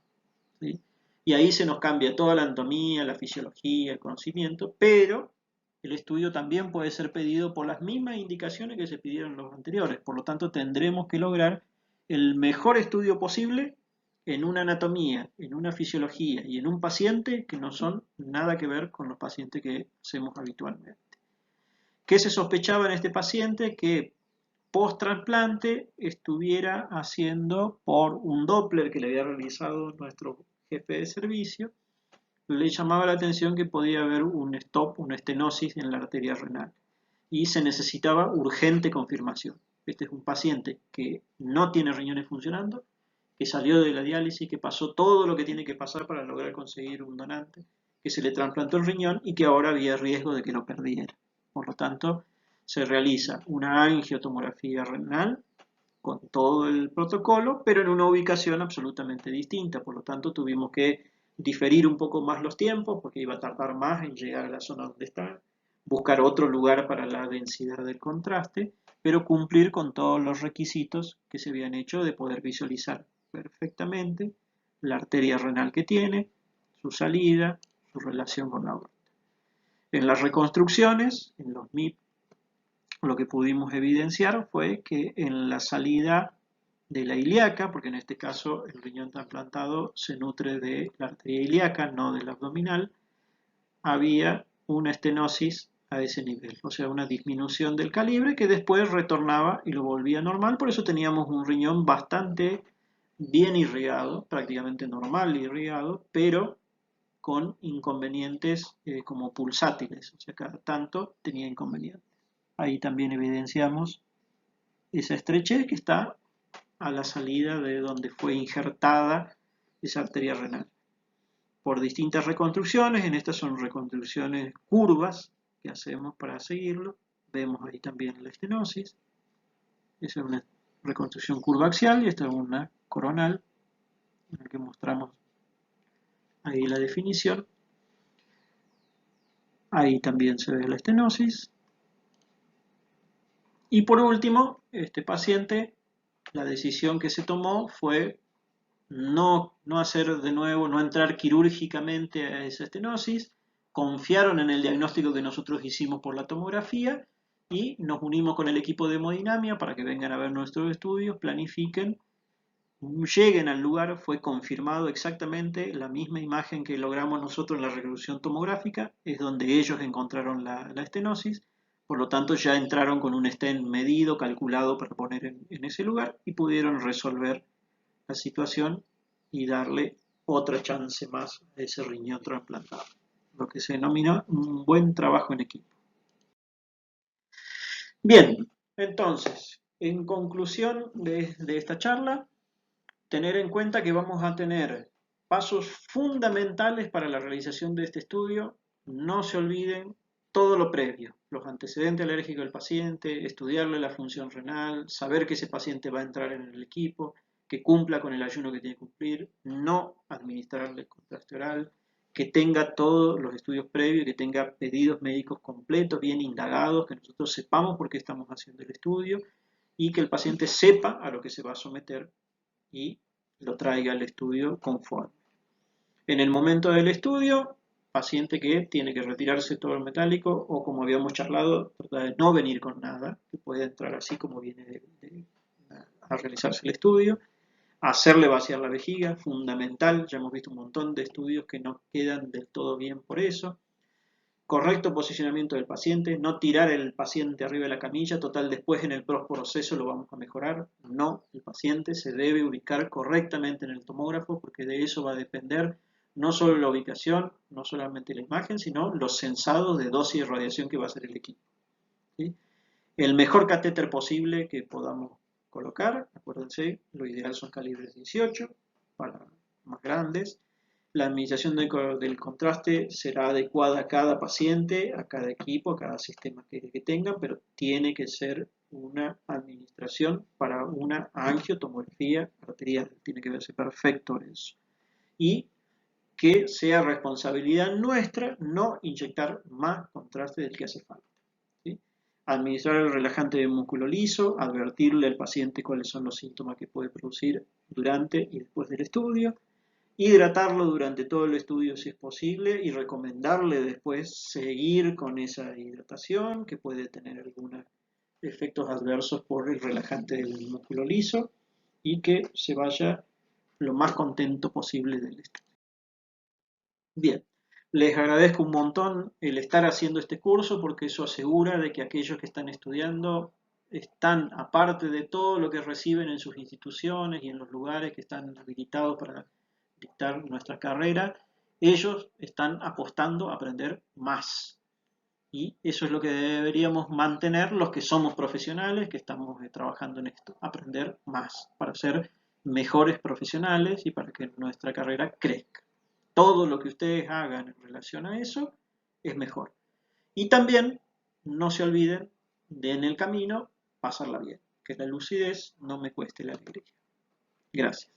¿sí? Y ahí se nos cambia toda la anatomía, la fisiología, el conocimiento, pero el estudio también puede ser pedido por las mismas indicaciones que se pidieron los anteriores. Por lo tanto, tendremos que lograr el mejor estudio posible en una anatomía, en una fisiología y en un paciente que no son nada que ver con los pacientes que hacemos habitualmente. ¿Qué se sospechaba en este paciente? Que post-trasplante estuviera haciendo por un Doppler que le había realizado nuestro jefe de servicio, le llamaba la atención que podía haber un stop, una estenosis en la arteria renal y se necesitaba urgente confirmación. Este es un paciente que no tiene riñones funcionando, que salió de la diálisis, que pasó todo lo que tiene que pasar para lograr conseguir un donante, que se le trasplantó el riñón y que ahora había riesgo de que lo perdiera. Por lo tanto, se realiza una angiotomografía renal con todo el protocolo, pero en una ubicación absolutamente distinta. Por lo tanto, tuvimos que diferir un poco más los tiempos, porque iba a tardar más en llegar a la zona donde está, buscar otro lugar para la densidad del contraste, pero cumplir con todos los requisitos que se habían hecho de poder visualizar perfectamente la arteria renal que tiene, su salida, su relación con la aorta. En las reconstrucciones, en los MIP, lo que pudimos evidenciar fue que en la salida de la ilíaca, porque en este caso el riñón trasplantado se nutre de la arteria ilíaca, no del abdominal, había una estenosis a ese nivel, o sea, una disminución del calibre que después retornaba y lo volvía normal, por eso teníamos un riñón bastante bien irrigado, prácticamente normal irrigado, pero con inconvenientes como pulsátiles, o sea, cada tanto tenía inconvenientes. Ahí también evidenciamos esa estrechez que está a la salida de donde fue injertada esa arteria renal. Por distintas reconstrucciones, en estas son reconstrucciones curvas que hacemos para seguirlo. Vemos ahí también la estenosis. Esa es una reconstrucción curva axial y esta es una coronal, en la que mostramos ahí la definición. Ahí también se ve la estenosis. Y por último, este paciente, la decisión que se tomó fue no hacer de nuevo, no entrar quirúrgicamente a esa estenosis, confiaron en el diagnóstico que nosotros hicimos por la tomografía y nos unimos con el equipo de hemodinamia para que vengan a ver nuestros estudios, planifiquen, lleguen al lugar, fue confirmado exactamente la misma imagen que logramos nosotros en la resolución tomográfica, es donde ellos encontraron la estenosis, por lo tanto ya entraron con un stent medido, calculado para poner en ese lugar y pudieron resolver la situación y darle otra chance más a ese riñón trasplantado, lo que se denomina un buen trabajo en equipo. Bien, entonces, en conclusión de esta charla, tener en cuenta que vamos a tener pasos fundamentales para la realización de este estudio. No se olviden todo lo previo, los antecedentes alérgicos del paciente, estudiarle la función renal, saber que ese paciente va a entrar en el equipo, que cumpla con el ayuno que tiene que cumplir, no administrarle contraste oral, que tenga todos los estudios previos, que tenga pedidos médicos completos, bien indagados, que nosotros sepamos por qué estamos haciendo el estudio y que el paciente sepa a lo que se va a someter y lo traiga al estudio conforme. En el momento del estudio, paciente que tiene que retirarse todo el metálico o como habíamos charlado, trata de no venir con nada, que puede entrar así como viene a realizarse el estudio. Hacerle vaciar la vejiga, fundamental, ya hemos visto un montón de estudios que no quedan del todo bien por eso. Correcto posicionamiento del paciente, no tirar el paciente arriba de la camilla, total después en el proceso lo vamos a mejorar. No, el paciente se debe ubicar correctamente en el tomógrafo porque de eso va a depender no solo la ubicación, no solamente la imagen, sino los censados de dosis de radiación que va a hacer el equipo. ¿Sí? El mejor catéter posible que podamos colocar, acuérdense, lo ideal son calibres 18 para más grandes. La administración del contraste será adecuada a cada paciente, a cada equipo, a cada sistema que tengan, pero tiene que ser una administración para una angiotomografía arterial. Tiene que verse perfecto eso. Y que sea responsabilidad nuestra no inyectar más contraste del que hace falta. ¿Sí? Administrar el relajante de músculo liso, advertirle al paciente cuáles son los síntomas que puede producir durante y después del estudio, hidratarlo durante todo el estudio si es posible y recomendarle después seguir con esa hidratación que puede tener algunos efectos adversos por el relajante del músculo liso y que se vaya lo más contento posible del estudio. Bien, les agradezco un montón el estar haciendo este curso porque eso asegura de que aquellos que están estudiando están, aparte de todo lo que reciben en sus instituciones y en los lugares que están habilitados para dictar nuestra carrera, ellos están apostando a aprender más. Y eso es lo que deberíamos mantener los que somos profesionales, que estamos trabajando en esto, aprender más para ser mejores profesionales y para que nuestra carrera crezca. Todo lo que ustedes hagan en relación a eso es mejor. Y también no se olviden de en el camino pasarla bien, que la lucidez no me cueste la alegría. Gracias.